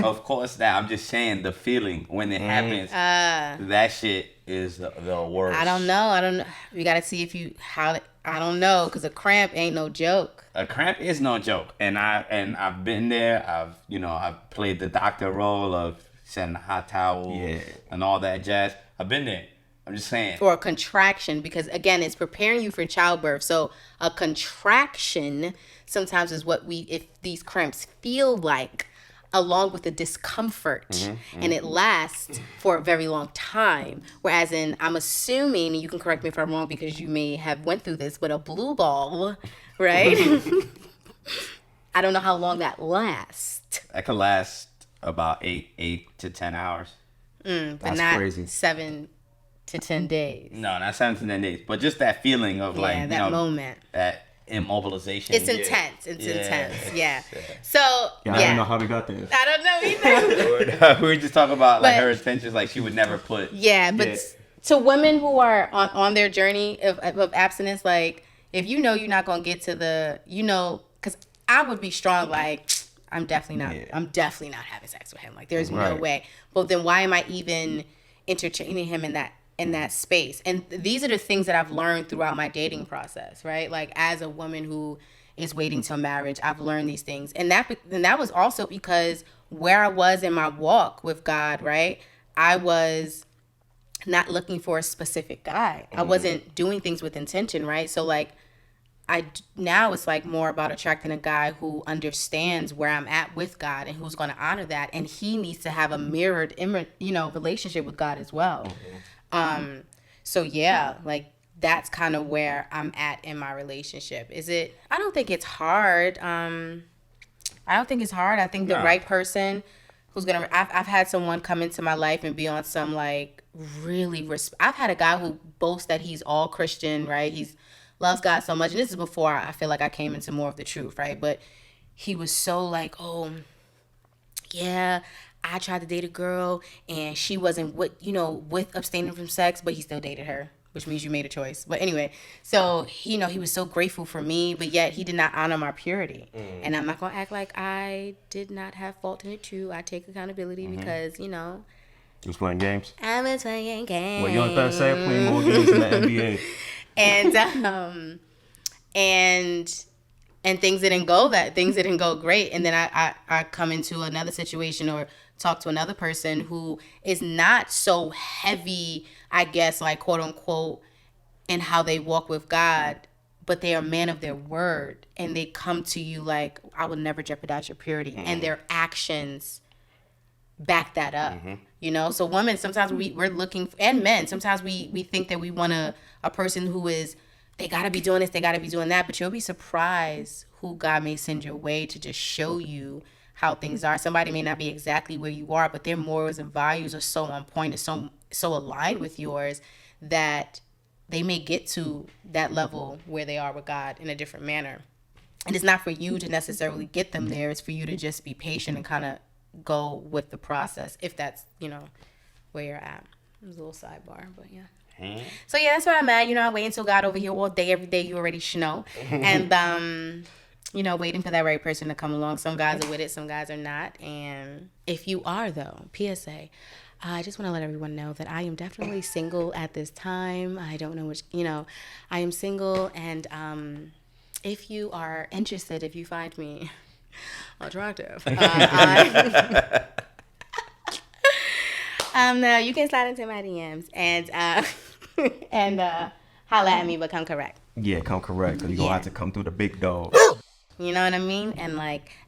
of course that. I'm just saying the feeling when it happens. That shit is the worst. I don't know. You got to see if you, I don't know, because a cramp ain't no joke. A cramp is no joke, and I've been there. I've played the doctor role of sending a hot towel and all that jazz. I've been there. I'm just saying. Or a contraction, because again, it's preparing you for childbirth. So a contraction sometimes is what if these cramps feel like, along with the discomfort, and it lasts for a very long time. Whereas I'm assuming, and you can correct me if I'm wrong because you may have went through this, but a blue ball, right? I don't know how long that lasts. That could last about 8 to 10 hours. But That's not crazy. 7 to 10 days. No, not 7 to 10 days, but just that feeling of like, Yeah, you that know, moment. that immobilization. It's intense. It's Yeah. intense. Yeah. So, Yeah, I don't know how we got there. I don't know either. We were just talking about like But- her intentions, like she would never put. Yeah, but Yeah. to women who are on their journey of abstinence, like, if you know you're not going to get to the, because I would be strong, like, I'm definitely not having sex with him. Like, there's no Right. way. But then why am I even entertaining him in that space? And these are the things that I've learned throughout my dating process, right? Like, as a woman who is waiting till marriage, I've learned these things. And that was also because where I was in my walk with God, right? I was not looking for a specific guy. I wasn't doing things with intention, right? So like, now it's like more about attracting a guy who understands where I'm at with God and who's going to honor that, and he needs to have a mirrored, relationship with God as well. So yeah, like, that's kind of where I'm at in my relationship. I don't think it's hard. I think the right person who's gonna. I've had someone come into my life and be on some like really. I've had a guy who boasts that he's all Christian, right? He's loves God so much. And this is before I feel like I came into more of the truth, right? But he was so like, oh, yeah, I tried to date a girl and she wasn't with abstaining from sex, but he still dated her, which means you made a choice. But anyway, so he was so grateful for me, but yet he did not honor my purity. And I'm not gonna act like I did not have fault in it too. I take accountability because You was playing games. I'm a playing game. Well, Young Thug said playing more games in the NBA. And things didn't go great. And then I come into another situation or talk to another person who is not so heavy, I guess, like quote unquote, in how they walk with God, but they are men of their word, and they come to you like, I will never jeopardize your purity, and their actions back that up. So women, sometimes we're looking, and men, sometimes we think that we want a person who is, they gotta be doing this, they gotta be doing that, but you'll be surprised who God may send your way to just show you how things are. Somebody may not be exactly where you are, but their morals and values are so on point, and so aligned with yours that they may get to that level where they are with God in a different manner. And it's not for you to necessarily get them there. It's for you to just be patient and kind of go with the process, if that's, where you're at. It was a little sidebar, but yeah. So yeah, that's where I'm at. I wait until God over here all day, every day. You already know. And, waiting for that right person to come along. Some guys are with it, some guys are not. And if you are, though, PSA, I just want to let everyone know that I am definitely single at this time. I don't know which, I am single. And if you are interested, if you find me attractive, you can slide into my DMs and holla at me, but come correct. Yeah, come correct, because you're going to have to come through the big dog. You know what I mean? And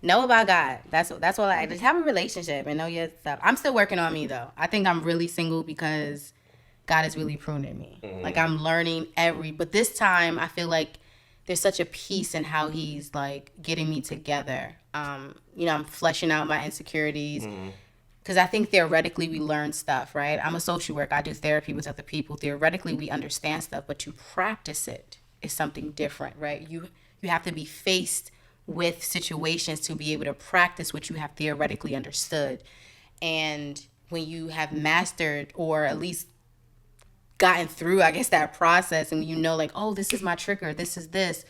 know about God. That's all I just have a relationship and know your stuff. I'm still working on me though. I think I'm really single because God is really pruning me. I'm learning but this time I feel like there's such a peace in how he's getting me together. I'm fleshing out my insecurities. Because I think theoretically we learn stuff, right? I'm a social worker. I do therapy with other people. Theoretically we understand stuff, but to practice it is something different, right? You have to be faced with situations to be able to practice what you have theoretically understood. And when you have mastered or at least gotten through, I guess, that process, and oh, this is my trigger, this is this.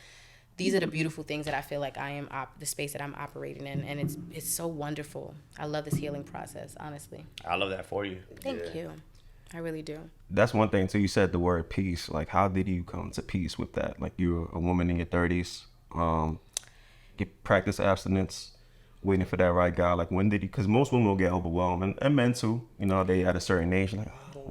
These are the beautiful things that I feel like I am the space that I'm operating in, and it's so wonderful. I love this healing process, honestly. I love that for you. Thank you. I really do. That's one thing. So you said the word peace. How did you come to peace with that? You're a woman in your 30s, practice abstinence, waiting for that right guy. When did you? Because most women will get overwhelmed, and men too. They at a certain age,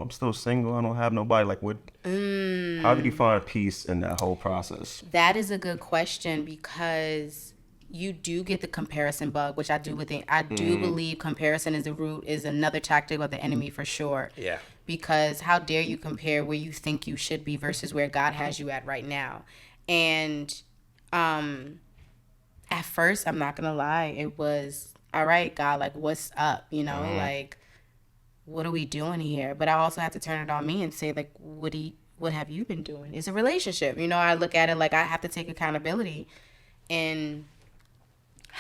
I'm still single. I don't have nobody. What? How did you find peace in that whole process? That is a good question, because you do get the comparison bug, which I do believe comparison is another tactic of the enemy for sure. Yeah. Because how dare you compare where you think you should be versus where God has you at right now. And at first, I'm not gonna lie, it was, all right, God, what's up? What are we doing here? But I also have to turn it on me and say, what have you been doing? It's a relationship. I look at it I have to take accountability in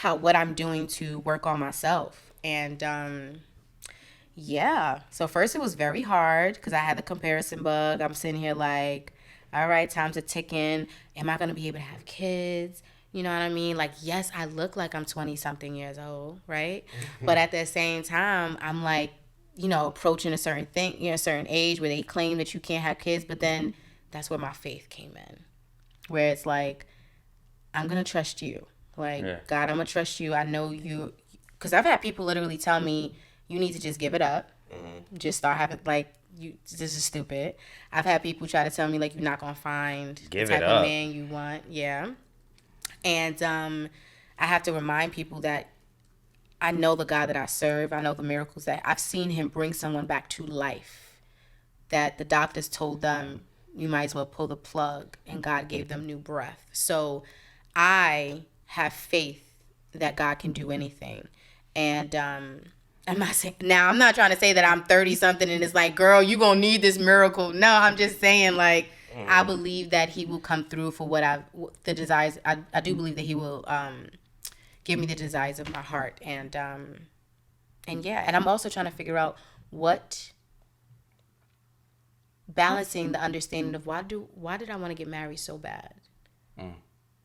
what I'm doing to work on myself. And yeah, so first it was very hard because I had the comparison bug. I'm sitting here all right, time's a ticking. Am I going to be able to have kids? You know what I mean? Yes, I look like I'm 20 something years old, right? But at the same time, I'm approaching a certain thing, a certain age where they claim that you can't have kids. But then that's where my faith came in, where it's I'm going to trust you. God, I'm going to trust you. I know you, because I've had people literally tell me, you need to just give it up. Just start having, this is stupid. I've had people try to tell me, you're not going to find the type of man you want. Yeah. And I have to remind people that I know the God that I serve. I know the miracles that I've seen him bring someone back to life, that the doctors told them, you might as well pull the plug, and God gave them new breath. So I have faith that God can do anything. And I'm not trying to say that I'm 30 something and it's girl, you gonna need this miracle. No, I'm just saying I believe that he will come through for the desires. I do believe that he will give me the desires of my heart. And yeah, and I'm also trying to figure out balancing the understanding of why did I want to get married so bad?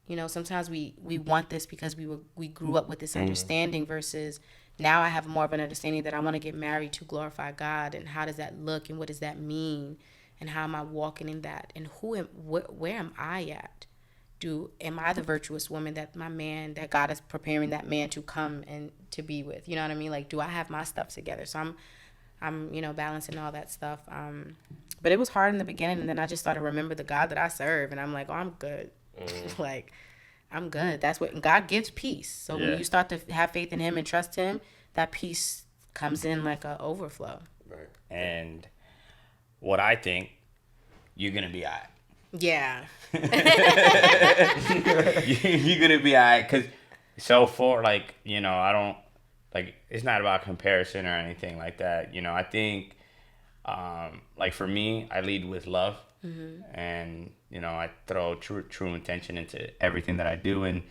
You know, sometimes we want this because we grew up with this understanding versus now I have more of an understanding that I want to get married to glorify God, and how does that look and what does that mean and how am I walking in that, and where am I at? Am I the virtuous woman that God is preparing that man to come and to be with? You know what I mean? Like, do I have my stuff together? So I'm balancing all that stuff. But it was hard in the beginning, and then I just started to remember the God that I serve, and I'm like, oh, I'm good. Like, I'm good. That's what God gives peace. So when you start to have faith in Him and trust Him, that peace comes in like an overflow. Right. And what I think, you're gonna be alright. Yeah. You're gonna be alright, cause I don't like. It's not about comparison or anything like that. You know, I think, like for me, I lead with love, and I throw true intention into everything that I do. And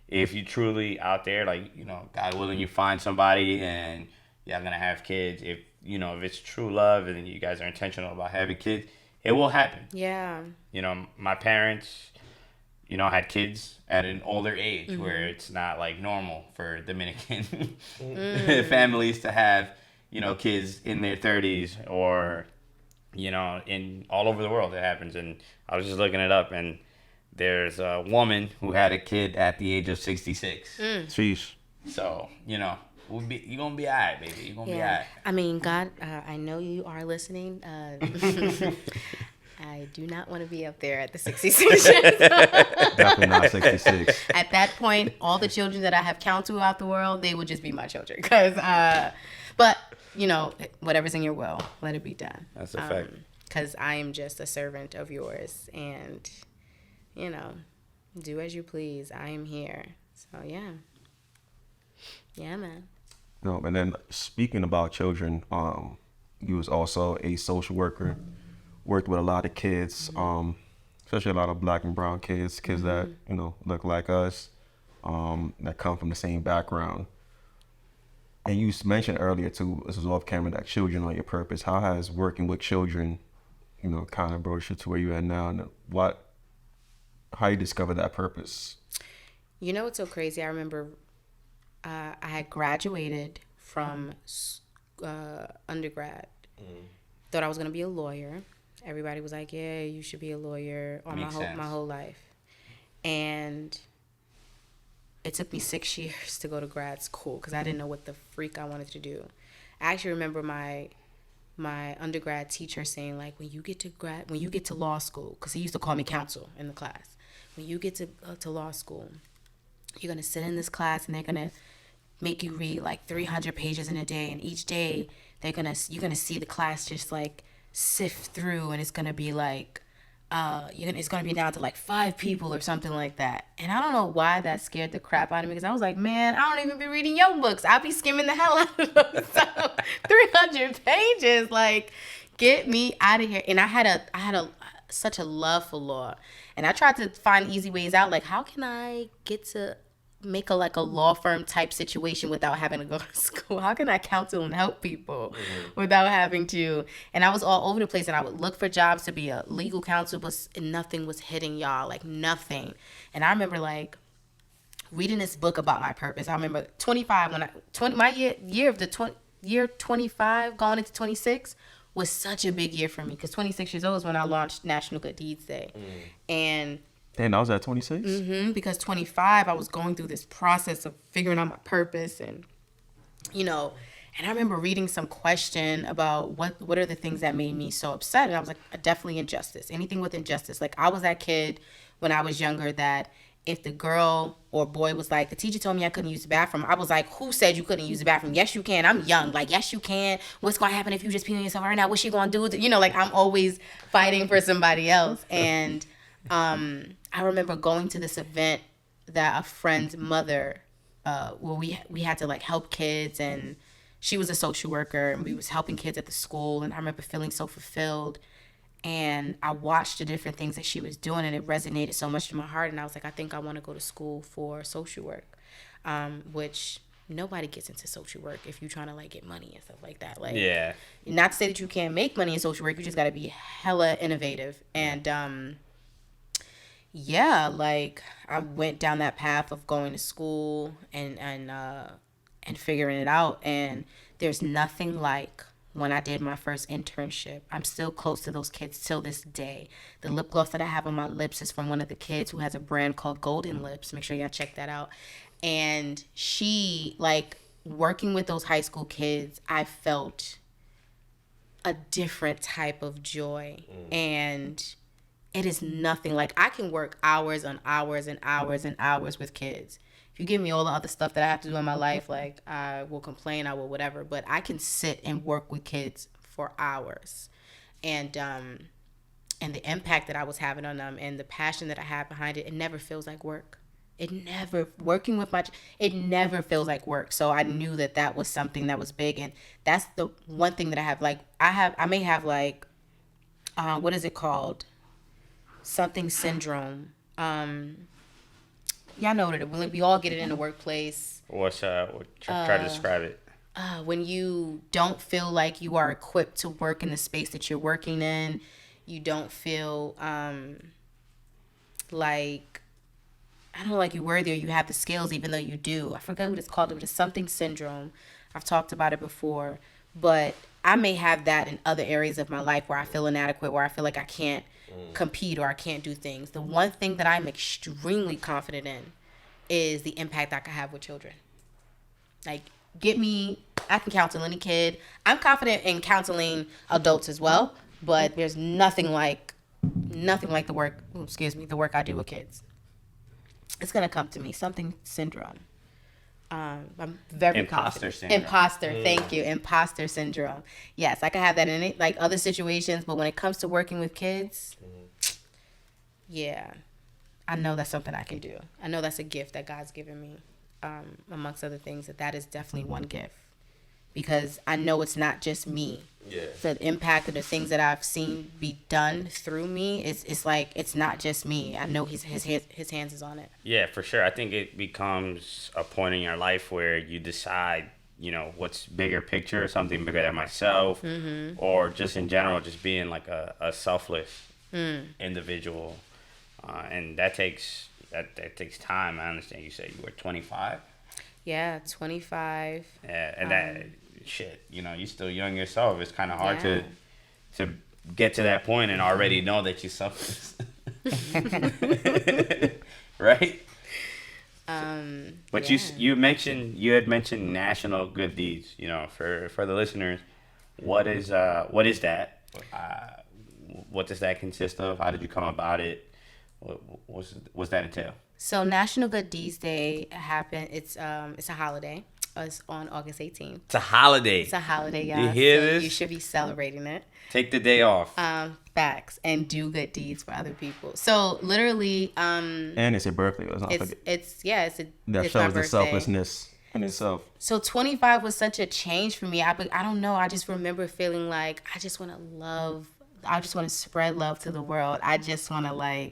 if you truly out there, like God willing, you find somebody and y'all gonna have kids. If it's true love and you guys are intentional about having kids, it will happen. Yeah. My parents, had kids at an older age where it's not like normal for Dominican families to have, kids in their 30s or, in all over the world it happens. And I was just looking it up, and there's a woman who had a kid at the age of 66. Sheesh. So, you're going to be all right, baby. You're going to be all right. I mean, God, I know you are listening. I do not want to be up there at the 66. Definitely not 66. At that point, all the children that I have counted throughout the world, they would just be my children. But, whatever's in your will, let it be done. That's a fact. Because I am just a servant of yours. And, do as you please. I am here. So, yeah. Yeah, man. No, and then speaking about children, you was also a social worker, worked with a lot of kids, especially a lot of Black and brown kids that, look like us, that come from the same background. And you mentioned earlier too, this was off camera, that children are your purpose. How has working with children, kind of brought you to where you're at now, and how you discovered that purpose? It's so crazy. I remember I had graduated from undergrad. Thought I was gonna be a lawyer. Everybody was like, "Yeah, you should be a lawyer." My whole life, and it took me 6 years to go to grad school because I didn't know what the freak I wanted to do. I actually remember my undergrad teacher saying, like, when you get to law school, because he used to call me counsel in the class. When you get to law school, you're gonna sit in this class and they're gonna make you read like 300 pages in a day, and each day you're gonna see the class just like sift through, and it's gonna be like it's gonna be down to like 5 people or something like that. And I don't know why that scared the crap out of me, because I was like, man, I don't even be reading your books. I'll be skimming the hell out of them. So 300 pages, like, get me out of here. And I had such a love for law, and I tried to find easy ways out, like, how can I get to make a law firm type situation without having to go to school? How can I counsel and help people without having to? And I was all over the place, and I would look for jobs to be a legal counsel, but nothing was hitting, y'all, like nothing. And I remember like reading this book about my purpose. I remember 25 year 25 going into 26 was such a big year for me, because 26 years old is when I launched National Good Deeds Day. And Damn, I was at 26? Because 25, I was going through this process of figuring out my purpose, and and I remember reading some question about what are the things that made me so upset, and I was like, definitely injustice, anything with injustice. Like, I was that kid when I was younger that if the girl or boy was like, the teacher told me I couldn't use the bathroom, I was like, who said you couldn't use the bathroom? Yes, you can. I'm young. Like, yes, you can. What's going to happen if you just pee on yourself right now? What's she going to do? Like, I'm always fighting for somebody else. And I remember going to this event that a friend's mother, where we had to like help kids, and she was a social worker, and we was helping kids at the school, and I remember feeling so fulfilled. And I watched the different things that she was doing, and it resonated so much in my heart. And I was like, I think I want to go to school for social work, which nobody gets into social work if you're trying to like get money and stuff like that. Like, Yeah. not to say that you can't make money in social work, you just got to be hella innovative. And yeah, like I went down that path of going to school and figuring it out. And there's nothing like when I did my first internship. I'm still close to those kids till this day. The lip gloss that I have on my lips is from one of the kids who has a brand called Golden Lips. Make sure y'all check that out. And she, like, working with those high school kids, I felt a different type of joy. And it is nothing like, I can work hours on hours and hours and hours with kids. If you give me all the other stuff that I have to do in my life, like I will complain, I will whatever, but I can sit and work with kids for hours. And the impact that I was having on them and the passion that I had behind it, it never feels like work. It never feels like work. So I knew that that was something that was big. And that's the one thing that I have, like, I may have like, what is it called? Something syndrome. Y'all know what it is. We all get it in the workplace. Try to describe it. When you don't feel like you are equipped to work in the space that you're working in, you don't feel like, I don't know, like you're worthy or you have the skills, even though you do. I forget what it's called. It was something syndrome. I've talked about it before, but I may have that in other areas of my life where I feel inadequate, where I feel like I can't compete or I can't do things. The one thing that I'm extremely confident in is the impact I can have with children. Like, I can counsel any kid. I'm confident in counseling adults as well, but there's nothing like the work I do with kids. It's gonna come to me. Something syndrome. I'm very Imposter confident. syndrome. Imposter. Thank you. Imposter syndrome. Yes, I can have that in it, like other situations, but when it comes to working with kids, yeah, I know that's something I can do. I know that's a gift that God's given me. Amongst other things, that is definitely one gift, because I know it's not just me. Yeah. The impact of the things that I've seen be done through me, it's like, it's not just me. I know his hands is on it. Yeah, for sure. I think it becomes a point in your life where you decide, what's bigger picture, something bigger than myself, or just in general, just being like a selfless individual. And that takes time. I understand you said you were 25. Yeah, 25. Yeah, and that shit, you're still young yourself. It's kind of hard Yeah. to get to that point and already know that you suffer. Right? But yeah. you had mentioned National Good Deeds. For the listeners, what is that? What does that consist of? How did you come about it? What's that entail? So National Good Deeds Day happened. It's a holiday. It's on August 18th. It's a holiday. It's a holiday, y'all. You hear So this? You should be celebrating it. Take the day off. Facts, and do good deeds for other people. So literally, And it's your birthday. Let's not it's forget. it's That my shows the birthday. selflessness in itself. So 25 was such a change for me. I don't know. I just remember feeling like I just want to spread love to the world. I just want to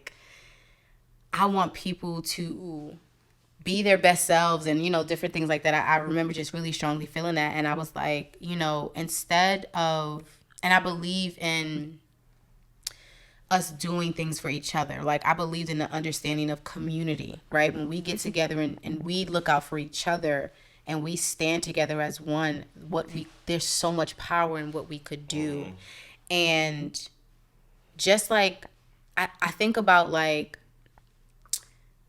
I want people to be their best selves and, different things like that. I remember just really strongly feeling that. And I was like, instead of, and I believe in us doing things for each other. Like, I believed in the understanding of community, right? When we get together and we look out for each other and we stand together as one, there's so much power in what we could do. And just like, I think about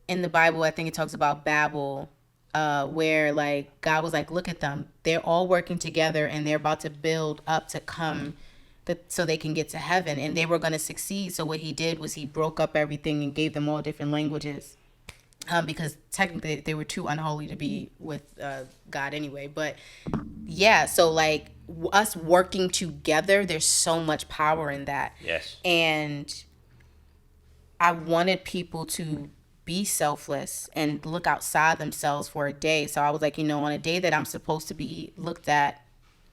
in the Bible, I think it talks about Babel, where God was like, look at them. They're all working together and they're about to build up to come so they can get to heaven, and they were going to succeed. So what he did was he broke up everything and gave them all different languages, because technically they were too unholy to be with God anyway. But yeah, so us working together, there's so much power in that. Yes. And I wanted people to be selfless and look outside themselves for a day. So I was like, on a day that I'm supposed to be looked at,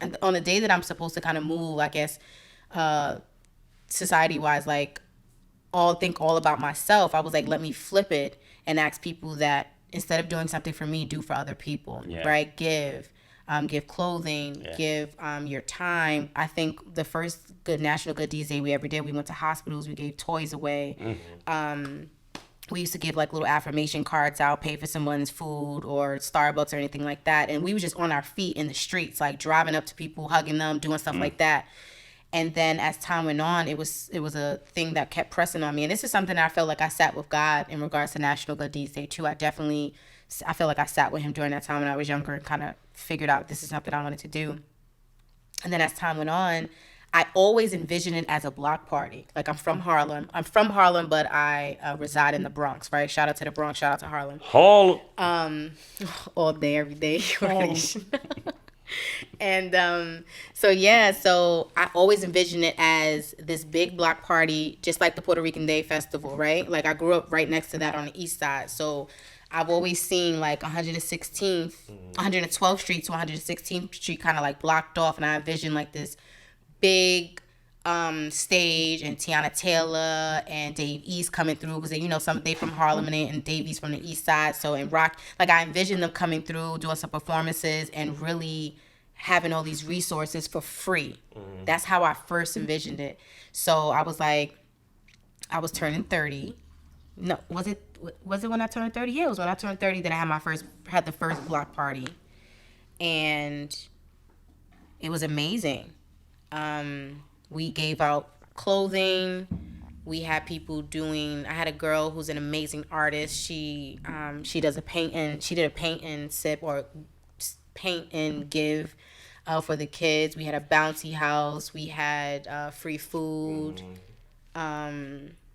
and on a day that I'm supposed to kind of move, I guess, society wise, like think all about myself. I was like, let me flip it and ask people that instead of doing something for me, do for other people, right? Give clothing, give your time. I think the first National Good Deeds Day we ever did, we went to hospitals, we gave toys away. We used to give like little affirmation cards out, pay for someone's food or Starbucks or anything like that. And we were just on our feet in the streets, like driving up to people, hugging them, doing stuff like that. And then as time went on, it was a thing that kept pressing on me. And this is something I felt like I sat with God in regards to National Good Deeds Day too. I feel like I sat with him during that time when I was younger and kind of figured out this is something I wanted to do. And then as time went on, I always envisioned it as a block party. Like I'm from Harlem, but I reside in the Bronx, right? Shout out to the Bronx, shout out to Harlem. All day, every day. And so I always envisioned it as this big block party, just like the Puerto Rican Day Festival, right? Like I grew up right next to that on the east side. So I've always seen like 112th Street to 116th Street kind of like blocked off. And I envisioned like this big stage and Tiana Taylor and Dave East coming through because they from Harlem and Dave East from the east side. So in rock, like I envisioned them coming through, doing some performances and really having all these resources for free. That's how I first envisioned it. So I was like, I was turning 30. No, was it when I turned 30? Yeah, it was when I turned 30 that I had the first block party. And it was amazing. We gave out clothing. We had people I had a girl who's an amazing artist. She does a paint and she did a paint and sip or paint and give for the kids. We had a bouncy house. We had free food.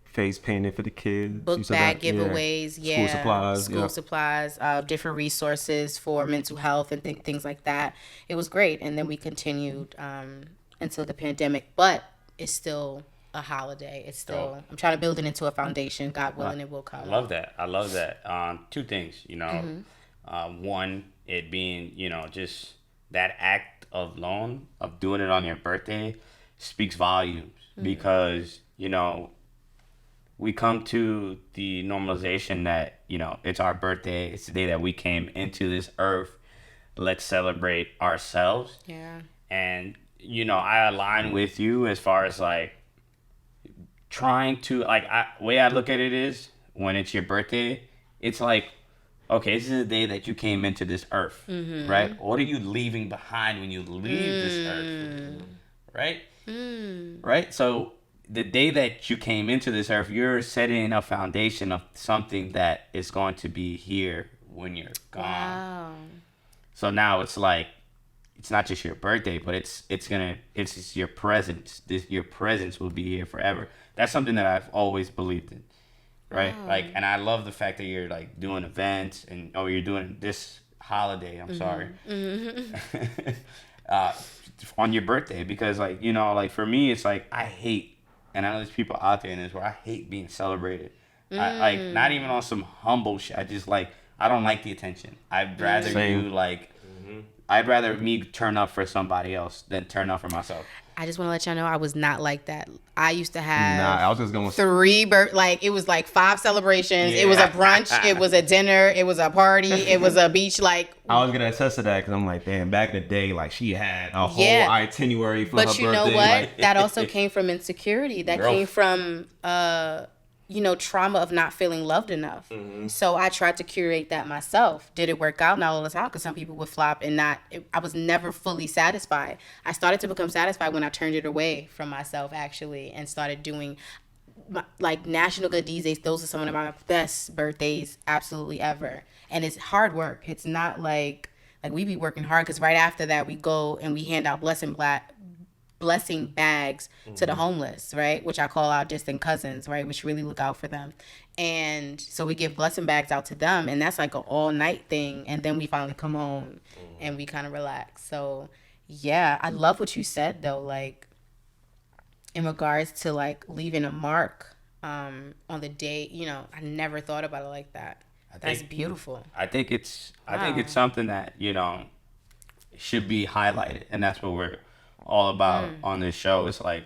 Face painting for the kids. Book bag giveaways. Yeah. School supplies. Different resources for mental health and things like that. It was great. And then we continued until the pandemic, but it's still a holiday. It's still, I'm trying to build it into a foundation. God willing, it will come. I love that. Two things, one, it being, just that act alone of doing it on your birthday speaks volumes because, we come to the normalization that, it's our birthday. It's the day that we came into this earth. Let's celebrate ourselves. Yeah. And, I align with you as far as like trying to way I look at it is when it's your birthday, it's like, okay, this is the day that you came into this earth, right? What are you leaving behind when you leave this earth, right? Right? So the day that you came into this earth, you're setting a foundation of something that is going to be here when you're gone. Wow. So now it's like, it's not just your birthday, but it's just your presence. Your presence will be here forever. That's something that I've always believed in, right? Wow. Like, and I love the fact that you're like doing events and you're doing this holiday. I'm sorry, on your birthday because like for me it's like I hate, and I know there's people out there in this where I hate being celebrated. I like not even on some humble shit. I just like I don't like the attention. I'd rather I'd rather me turn up for somebody else than turn up for myself. I just want to let y'all know I was not like that. I used to have I was just going it was like 5 celebrations. Yeah. It was a brunch. It was a dinner. It was a party. It was a beach. Like I was gonna attest to that because I'm like, damn, back in the day, like she had a whole itinerary for her birthday. But you know what? That also came from insecurity. That came from trauma of not feeling loved enough. So I tried to curate that myself. Did it work out? Not all the time, because some people would flop and I was never fully satisfied. I started to become satisfied when I turned it away from myself, actually, and started doing like National Good Deeds Days. Those are some of my best birthdays absolutely ever. And it's hard work. It's not like we be working hard, because right after that we go and we hand out blessing bags to the homeless, right? Which I call our distant cousins, right? Which really look out for them. And so we give blessing bags out to them, and that's like an all night thing. And then we finally come home and we kind of relax. So yeah, I love what you said though, like in regards to like leaving a mark on the day, I never thought about it like that. That's beautiful. I think it's something that, should be highlighted, and that's what we're all about on this show. It's like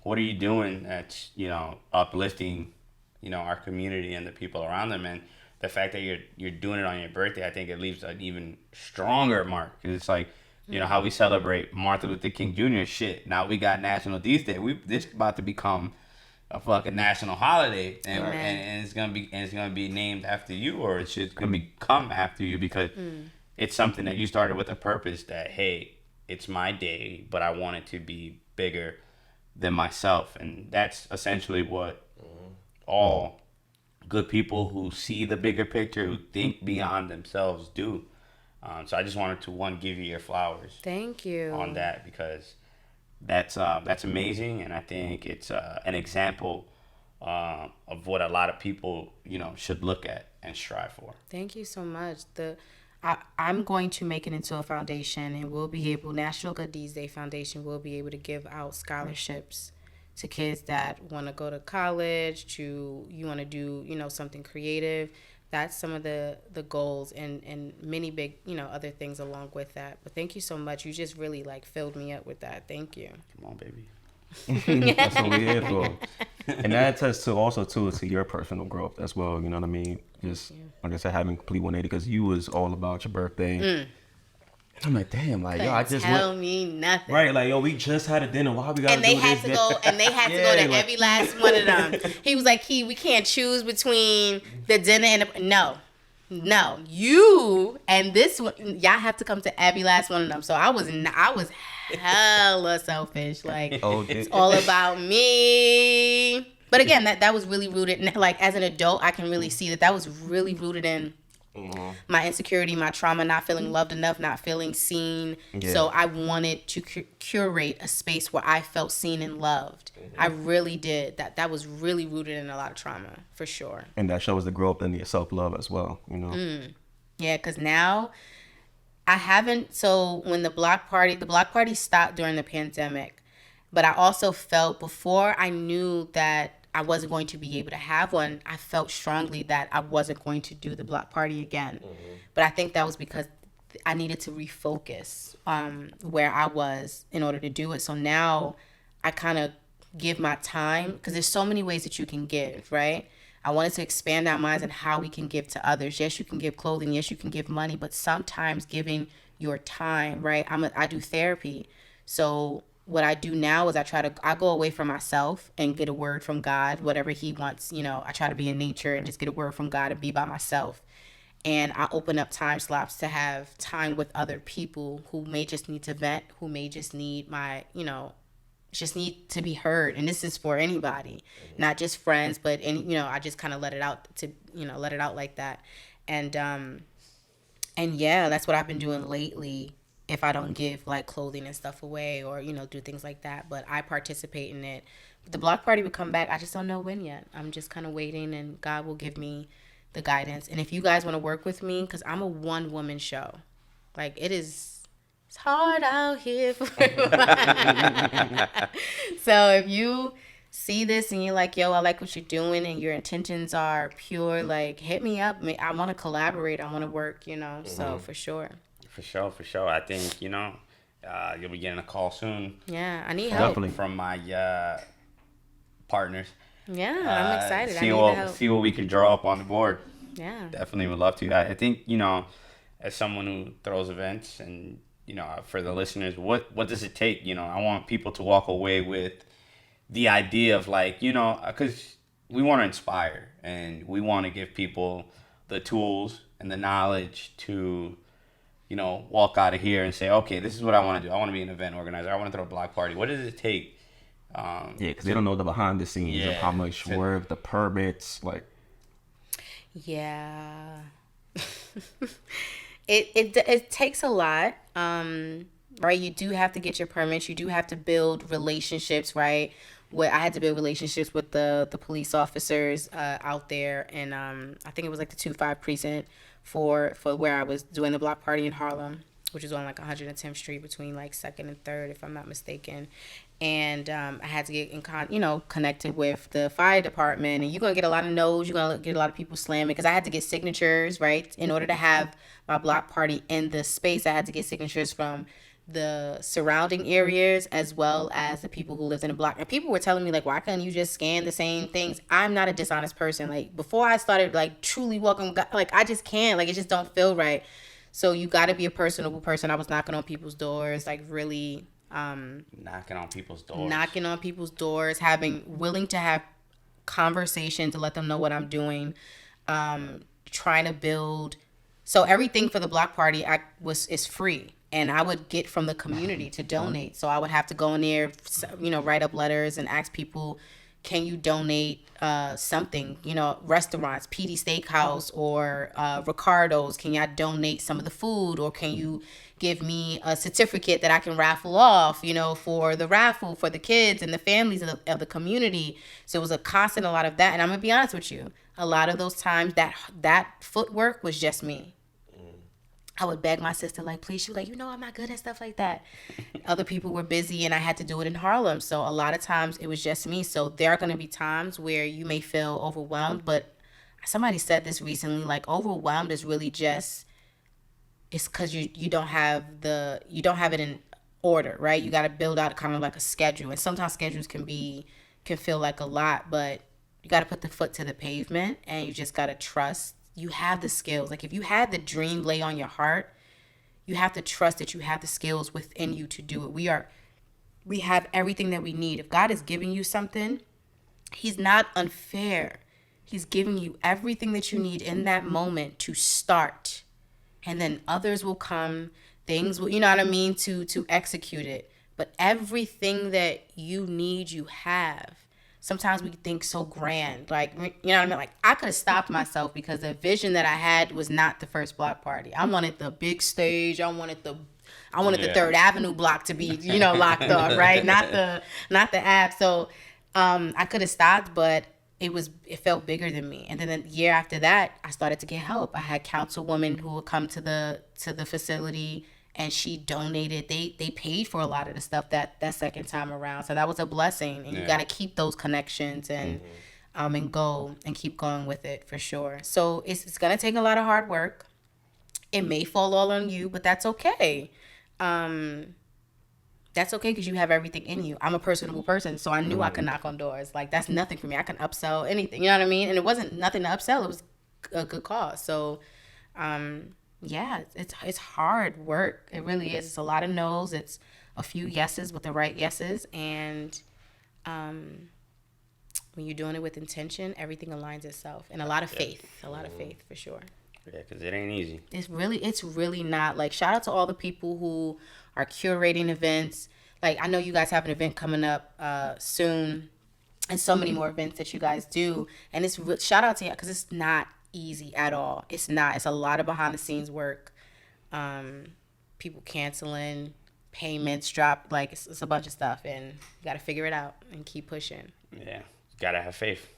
what are you doing that's, you know, uplifting, you know, our community and the people around them? And the fact that you're doing it on your birthday, I think it leaves an even stronger mark. 'Cause it's like, you know, how we celebrate Martin Luther King Jr. shit. Now we got National These Day. This about to become a fucking national holiday, and it's gonna be named after you, or it's just gonna become after you, because it's something that you started with a purpose that, hey, it's my day, but I want it to be bigger than myself. And that's essentially what all good people who see the bigger picture, who think beyond themselves, do. So I just wanted to give you your flowers Thank you. on that, because that's amazing, and I think it's an example of what a lot of people, you know, should look at and strive for. Thank you so much. I'm going to make it into a foundation, and we'll be able, National Good Deeds Day Foundation will be able to give out scholarships to kids that want to go to college, you want to do, you know, something creative. That's some of the goals, and many big, you know, other things along with that. But thank you so much. You just really like filled me up with that. Thank you. Come on, baby. That's what we're here for. And that attests to your personal growth as well. You know what I mean? Just like I said, having complete 180, because you was all about your birthday. I'm like, damn, like, yo, I just tell went, me nothing. right, like, yo, we just had a dinner. Why we gotta And they do had this? to go, and they had to go to every last one of them. He was like, we can't choose between the dinner and no, you and this one, y'all have to come to every last one of them. So I was hella selfish. Like, it's all about me. But again, that was really rooted, like, as an adult, I can really see that was really rooted in my insecurity, my trauma, not feeling loved enough, not feeling seen. Yeah. So I wanted to curate a space where I felt seen and loved. I really did. That was really rooted in a lot of trauma, for sure. And that shows the growth in your self-love as well, you know? Yeah, because now I haven't, so when the block party stopped during the pandemic, but I also felt, before I knew that I wasn't going to be able to have one, I felt strongly that I wasn't going to do the block party again. But I think that was because I needed to refocus where I was in order to do it. So now I kind of give my time, because there's so many ways that you can give, right? I wanted to expand our minds on how we can give to others. Yes, you can give clothing. Yes, you can give money. But sometimes giving your time, right? I do therapy. So what I do now is I go away from myself and get a word from God, whatever he wants. You know, I try to be in nature and just get a word from God and be by myself. And I open up time slots to have time with other people who may just need to vent, who may just need just need to be heard. And this is for anybody, not just friends, but I just kind of let it out like that. And yeah, that's what I've been doing lately. If I don't give like clothing and stuff away, or, do things like that, but I participate in it. But the block party would come back. I just don't know when yet. I'm just kind of waiting, and God will give me the guidance. And if you guys want to work with me, because I'm a one-woman show, like it's hard out here for So if you see this and you're like, yo, I like what you're doing, and your intentions are pure, like, hit me up. I want to collaborate. I want to work, so for sure. For sure. I think, you'll be getting a call soon. Yeah, I need help. Definitely. From my partners. Yeah, I'm excited. See what we can draw up on the board. Yeah. Definitely would love to. I think, as someone who throws events, and, for the listeners, what does it take? I want people to walk away with the idea of, like, because we want to inspire, and we want to give people the tools and the knowledge to walk out of here and say, okay, this is what I want to do. I want to be an event organizer. I want to throw a block party. What does it take? Because they don't know the behind the scenes of how much work, the permits, like. Yeah. It takes a lot, right? You do have to get your permits. You do have to build relationships, right? I had to build relationships with the police officers out there, and I think it was like the 2-5 precinct for where I was doing the block party in Harlem, which is on like 110th Street between like 2nd and 3rd, if I'm not mistaken. And I had to get connected with the fire department, and you're gonna get a lot of no's. You're gonna get a lot of people slamming, because I had to get signatures, right? In order to have my block party in the space, I had to get signatures from the surrounding areas as well as the people who lived in the block. And people were telling me like, why couldn't you just scan the same things? I'm not a dishonest person. Like before I started like truly walking with God, like I just can't, like it just don't feel right. So you got to be a personable person. I was knocking on people's doors, like really Knocking on people's doors. willing to have conversation to let them know what I'm doing, trying to build. So everything for the block party is free. And I would get from the community to donate. So I would have to go in there, write up letters and ask people, can you donate something? Restaurants, PD Steakhouse or Ricardo's, can y'all donate some of the food? Or can you give me a certificate that I can raffle off, for the raffle for the kids and the families of the community? So it was a constant, a lot of that. And I'm going to be honest with you. A lot of those times that footwork was just me. I would beg my sister, like, please, she was like, I'm not good at stuff like that. Other people were busy and I had to do it in Harlem. So a lot of times it was just me. So there are going to be times where you may feel overwhelmed, but somebody said this recently, like overwhelmed is really just, it's because you don't have it in order, right? You got to build out kind of like a schedule. And sometimes schedules can feel like a lot, but you got to put the foot to the pavement and you just got to trust. You have the skills. Like if you had the dream lay on your heart, you have to trust that you have the skills within you to do it. We have everything that we need. If God is giving you something, he's not unfair. He's giving you everything that you need in that moment to start. And then others will come, things will, to execute it. But everything that you need, you have. Sometimes we think so grand, like, Like I could have stopped myself because the vision that I had was not the first block party. I wanted the big stage. I wanted the 3rd Avenue block to be, locked off, right? Not the app. So, I could have stopped, but it felt bigger than me. And then the year after that, I started to get help. I had councilwomen who would come to the facility. And she donated. They paid for a lot of the stuff that second time around. So that was a blessing. And you got to keep those connections and go and keep going with it for sure. So it's gonna take a lot of hard work. It may fall all on you, but that's okay. That's okay because you have everything in you. I'm a personable person, so I knew I could knock on doors. Like that's nothing for me. I can upsell anything. You know what I mean? And it wasn't nothing to upsell. It was a good cause. So. Yeah, it's hard work. It really is. It's a lot of no's. It's a few yeses with the right yeses. And when you're doing it with intention, everything aligns itself. And a lot of faith. A lot of faith for sure. Yeah, because it ain't easy. It's really not. Like, shout out to all the people who are curating events. Like, I know you guys have an event coming up soon. And so many more events that you guys do. And shout out to you because it's not easy at all. It's not. It's a lot of behind the scenes work. People canceling, payments drop, like it's a bunch of stuff, and you got to figure it out and keep pushing. Yeah, you gotta have faith.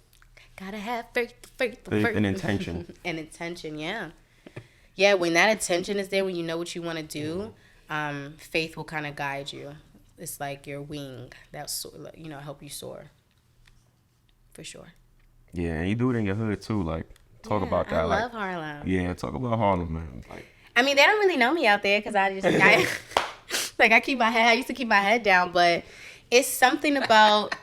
Gotta have faith and intention. And intention, yeah. When that intention is there, when you know what you want to do, faith will kind of guide you. It's like your wing that's help you soar. For sure. Yeah, and you do it in your hood too, like. Talk about that. I love Harlem. Yeah, talk about Harlem, man. Like, I mean, they don't really know me out there because I keep my head. I used to keep my head down, but it's something about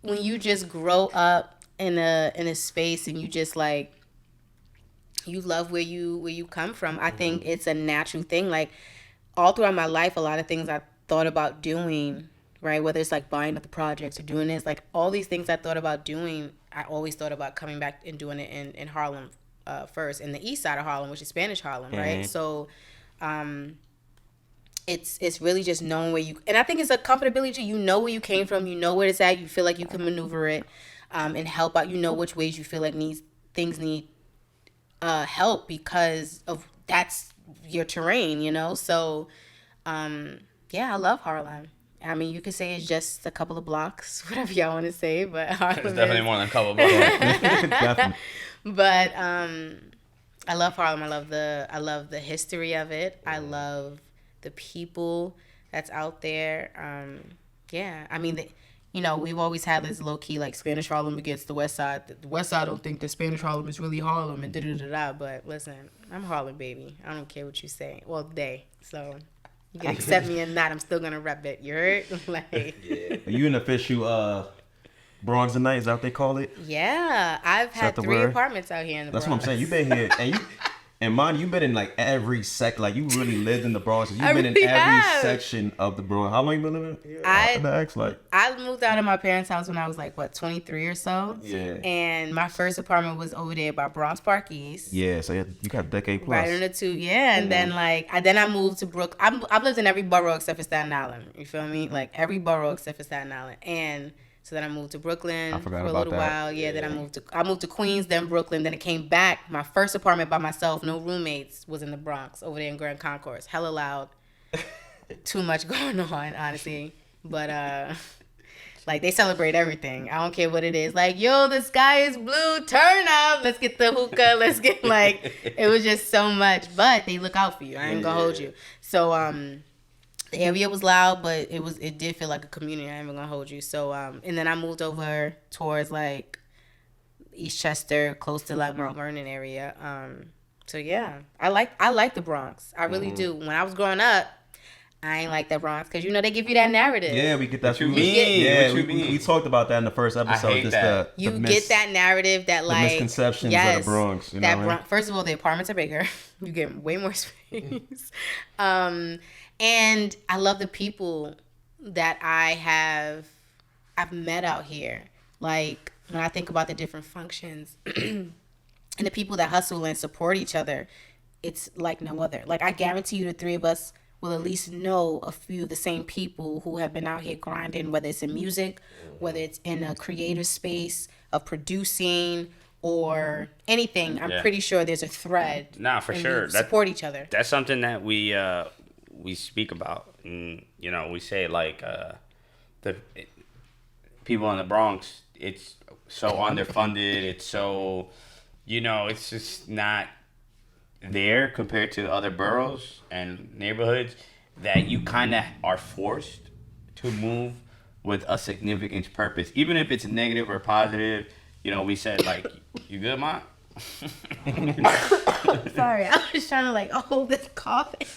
when you just grow up in a space and you just like you love where you come from. I think it's a natural thing. Like all throughout my life, a lot of things I thought about doing, right? Whether it's like buying up the projects or doing this, like all these things I thought about doing. I always thought about coming back and doing it in Harlem first, in the east side of Harlem, which is Spanish Harlem, right? So it's really just knowing where you, and I think it's a comfortability. You know where you came from, you know where it's at, you feel like you can maneuver it and help out. You know which ways you feel like things need help because of that's your terrain, So I love Harlem. I mean, you could say it's just a couple of blocks, whatever y'all want to say, but Harlem It's definitely more than a couple of blocks. definitely. But I love Harlem. I love the history of it. I love the people that's out there. I mean, we've always had this low key like Spanish Harlem against the West Side. The West Side don't think that Spanish Harlem is really Harlem and da da da da. But listen, I'm Harlem, baby. I don't care what you say. Well, they. So You can accept me or not, I'm still gonna rep it. You heard? Like, Are you an official Bronxite? Is that what they call it? yeah, I've had the 3 word? apartments out here in the That's Bronx. what I'm saying. You've been here, and mind you've been in like every like you really lived in the Bronx. You've I been in really every have. section of the Bronx. How long you been living? Like I moved out of my parents' house when I was like 23 or so. Yeah. And my first apartment was over there by Bronx Park East. yeah, so you got a decade plus. Right in the 2, yeah. And then I moved to Brooklyn. I've lived in every borough except for Staten Island. You feel me? Like every borough except for Staten Island. And so then I moved to Brooklyn I for forgot a about little that. while. Yeah. Then I moved to Queens, then Brooklyn. Then it came back. My first apartment by myself, no roommates, was in the Bronx over there in Grand Concourse. Hella loud. Too much going on, honestly. But like they celebrate everything. I don't care what it is. Like, yo, the sky is blue. Turn up. Let's get the hookah. Let's get it was just so much. But they look out for you. I ain't gonna hold you. So the area was loud, but it did feel like a community. I ain't even gonna hold you. So and then I moved over towards like Eastchester, close to like Mount Vernon area. So yeah, I like the Bronx. I really do. When I was growing up, I ain't like the Bronx because they give you that narrative. Yeah, we get that. What you we- mean? Yeah, What you we mean? talked about that in the first episode. hate Just that. the You get that narrative that like misconceptions of the Bronx. You know that what I mean? First of all, the apartments are bigger. You get way more space. And I love the people that I've met out here. Like when I think about the different functions and the people that hustle and support each other, it's like no other. Like I guarantee you, the 3 of us will at least know a few of the same people who have been out here grinding, whether it's in music, whether it's in a creative space of producing or anything. I'm Yeah. pretty sure there's a thread. Nah, for and sure. we support each other. That's something that we speak about, and we say like People in the Bronx, it's so underfunded. It's so, it's just not there compared to other boroughs and neighborhoods that you kind of are forced to move with a significant purpose, even if it's negative or positive. We said like, you good, Ma? Sorry, I was trying to like hold this coughing.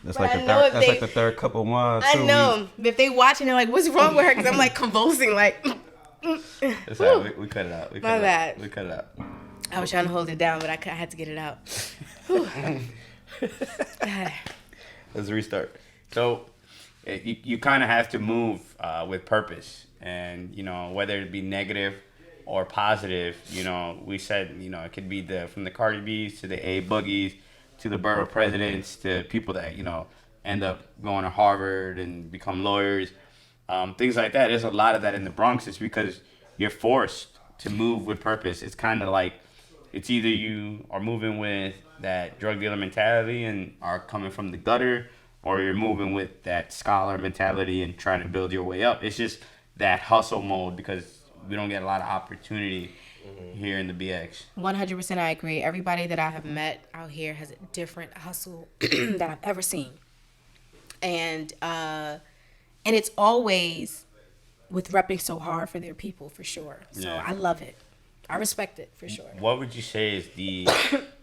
That's But like I the know third. if That's they- like the third cup of wine. I too. know. If they watching, they're like, "What's wrong with her?" Because I'm like convulsing. Like That's all right. We cut it out. We My bad. We cut it out. I was trying to hold it down, but I had to get it out. Whew. Let's restart. So you kind of have to move with purpose, and whether it be negative or positive. We said it could be from the Cardi B's to the A Boogies to the borough presidents to people that end up going to Harvard and become lawyers, things like that. There's a lot of that in the Bronx. It's because you're forced to move with purpose. It's kind of like it's either you are moving with that drug dealer mentality and are coming from the gutter, or you're moving with that scholar mentality and trying to build your way up. It's just that hustle mode because we don't get a lot of opportunity here in the BX. 100%, I agree. Everybody that I have met out here has a different hustle that I've ever seen, and it's always with repping so hard for their people, for sure. So Yeah. I love it. I respect it for sure. What would you say is the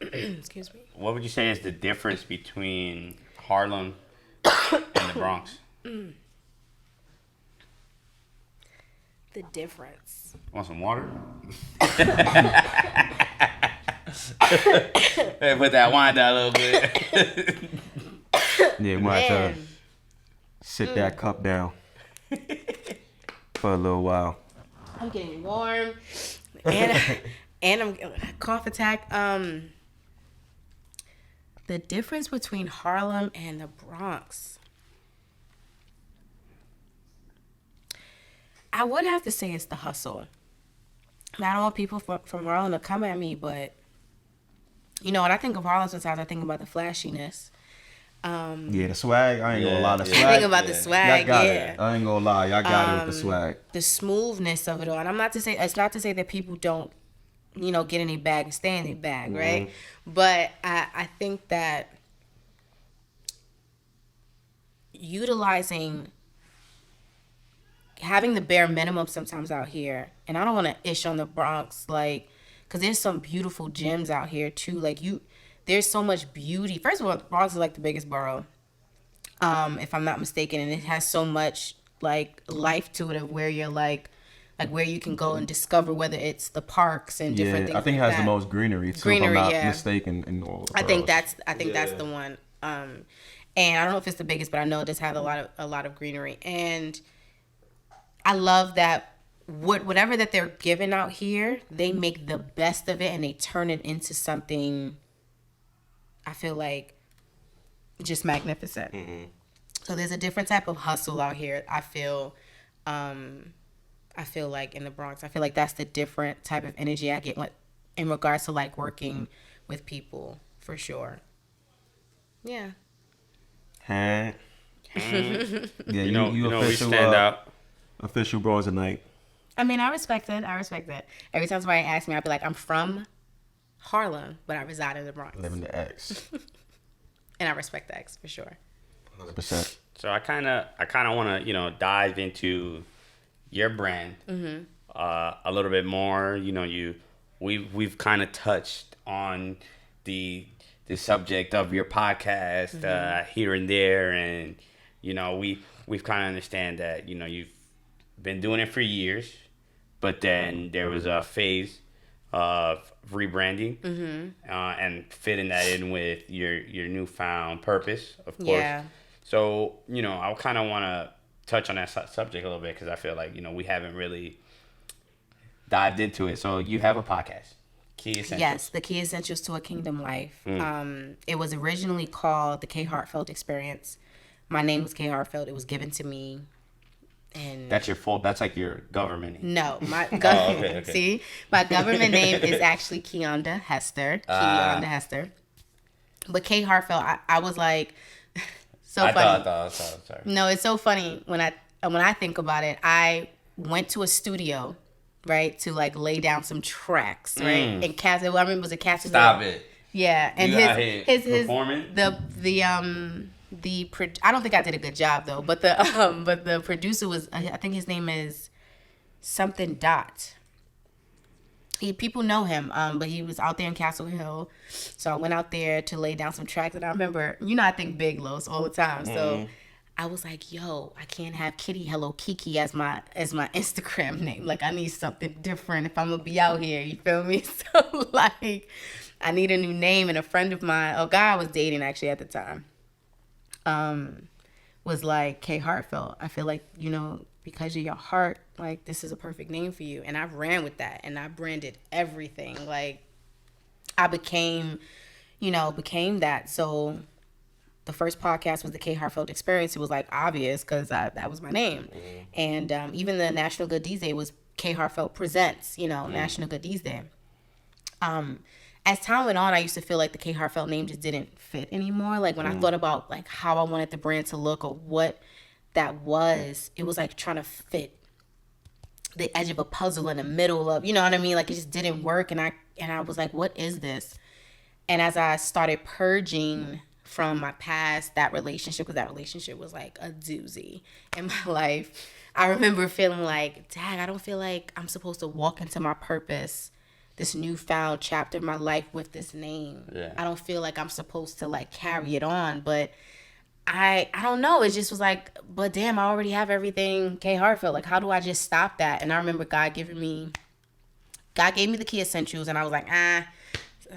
Excuse me. What would you say is the difference between Harlem and the Bronx? The difference. Want some water? Hey, put that wine down a little bit. Yeah, we might have to Man, sit that cup down for a little while. I'm getting warm, and I'm cough attack. The difference between Harlem and the Bronx, I would have to say it's the hustle. Now, I don't want people from Harlem to come at me, but when I think of Harlem, sometimes I think about the flashiness. Yeah, the swag. I ain't gonna lie. The Yeah. swag. I think about the yeah. swag, Y'all got yeah. it. I ain't gonna lie. Y'all got it with the swag. The smoothness of it all. And it's not to say that people don't, get in their bag and stay in their bag, right? But I think that having the bare minimum sometimes out here, and I don't want to ish on the Bronx, because there's some beautiful gems out here too. there's so much beauty. First of all, Bronx is like the biggest borough, if I'm not mistaken, and it has so much like life to it of where you're like where you can go and discover, whether it's the parks and different things. I think it like has the that. most greenery too, Greenery, if I'm not yeah. mistaken. In all I think boroughs. that's the one. And I don't know if it's the biggest, but I know it just has a lot of greenery. And I love that whatever that they're giving out here, they make the best of it and they turn it into something, I feel like, just magnificent. So there's a different type of hustle out here. I feel like in the Bronx, I feel like that's the different type of energy I get in regards to like working with people, for sure. Yeah. Huh? Yeah, You know, we official, stand out. official bros tonight. I mean, I respect it. Every time somebody asks me, I'll be like, I'm from Harlem, but I reside in the Bronx. Living the X. And I respect the X for sure. 100%. So I kind of want to dive into your brand a little bit more. We've kind of touched on the subject of your podcast here and there, and we've kind of understand that you've been doing it for years, but then there was a phase of rebranding and fitting that in with your newfound purpose, of course. Yeah. So I kind of want to touch on that subject a little bit because I feel like we haven't really dived into it. So you have a podcast, Key Essentials. Yes, the Key Essentials to a Kingdom Life. It was originally called the K Heartfelt Experience. My name was K Heartfelt. It was given to me. And That's like your government name. no, my okay. see, my government name is actually Keonda Hester. Keonda Hester. But K Heartfelt, I was like, so I funny. thought, sorry. No, it's so funny when I think about it. I went to a studio, right, to like lay down some tracks, right, and Cass. I remember it was a Cass. Stop it. Yeah, and You out here his performing? I don't think I did a good job though, but the producer was, I think his name is something Dot. People know him, but he was out there in Castle Hill, so I went out there to lay down some tracks. And I remember, I think Big Los all the time, so I was like, "Yo, I can't have Kitty Hello Kiki as my Instagram name. Like, I need something different if I'm gonna be out here. You feel me? So like, I need a new name." And a friend of mine, a guy I was dating actually at the time, was like, K Heartfelt. I feel like because of your heart, like this is a perfect name for you. And I ran with that and I branded everything. Like I became that. So the first podcast was the K Heartfelt Experience. It was like obvious because that was my name. And even the National Good Deeds Day was K Heartfelt Presents, National Good Deeds Day. As time went on, I used to feel like the K Heartfelt name just didn't fit anymore. Like when I thought about like how I wanted the brand to look or what that was, it was like trying to fit the edge of a puzzle in the middle of, you know what I mean? Like it just didn't work. And I was like, what is this? And as I started purging from my past, that relationship, because that relationship was like a doozy in my life, I remember feeling like, dang, I don't feel like I'm supposed to walk into my purpose, this newfound chapter of my life with this name. Yeah. I don't feel like I'm supposed to like carry it on, but I don't know. It just was like, but damn, I already have everything K Heartfelt. Like, how do I just stop that? And I remember God gave me the Key Essentials, and I was like, I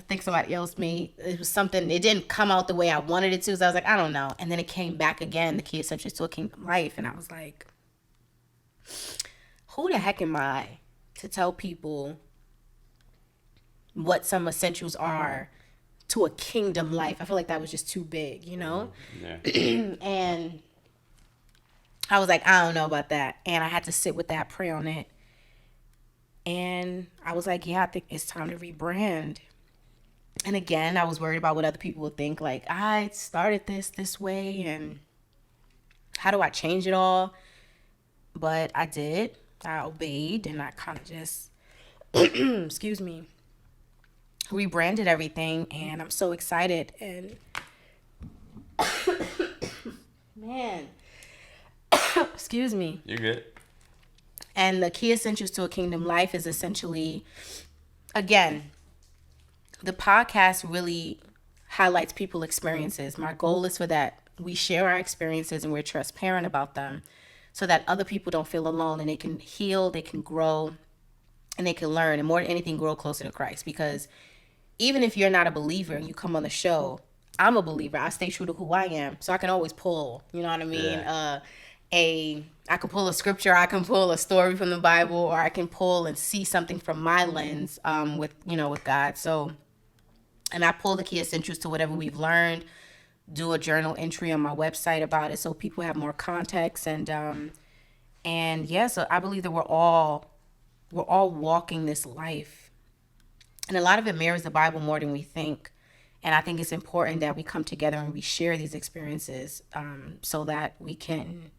think somebody else made it was something. It didn't come out the way I wanted it to, so I was like, I don't know. And then it came back again, the Key Essentials to a Kingdom Life, and I was like, who the heck am I to tell people what some essentials are to a kingdom life? I feel like that was just too big, Yeah. And I was like, I don't know about that. And I had to sit with that, pray on it. And I was like, yeah, I think it's time to rebrand. And again, I was worried about what other people would think. Like, I started this way, and how do I change it all? But I did. I obeyed, and I kind of just, excuse me, rebranded everything, and I'm so excited. And man, excuse me. You're good. And the Key Essentials to a Kingdom Life is essentially, again, the podcast really highlights people experiences. My goal is for that we share our experiences and we're transparent about them so that other people don't feel alone and they can heal, they can grow, and they can learn, and more than anything, grow closer to Christ. Because even if you're not a believer and you come on the show, I'm a believer. I stay true to who I am, so I can always pull. You know what I mean? I can pull a scripture, I can pull a story from the Bible, or I can pull and see something from my lens with God. So, and I pull the key essentials to whatever we've learned. Do a journal entry on my website about it, so people have more context. And yeah, so I believe that we're all walking this life, and a lot of it mirrors the Bible more than we think. And I think it's important that we come together and we share these experiences so that we can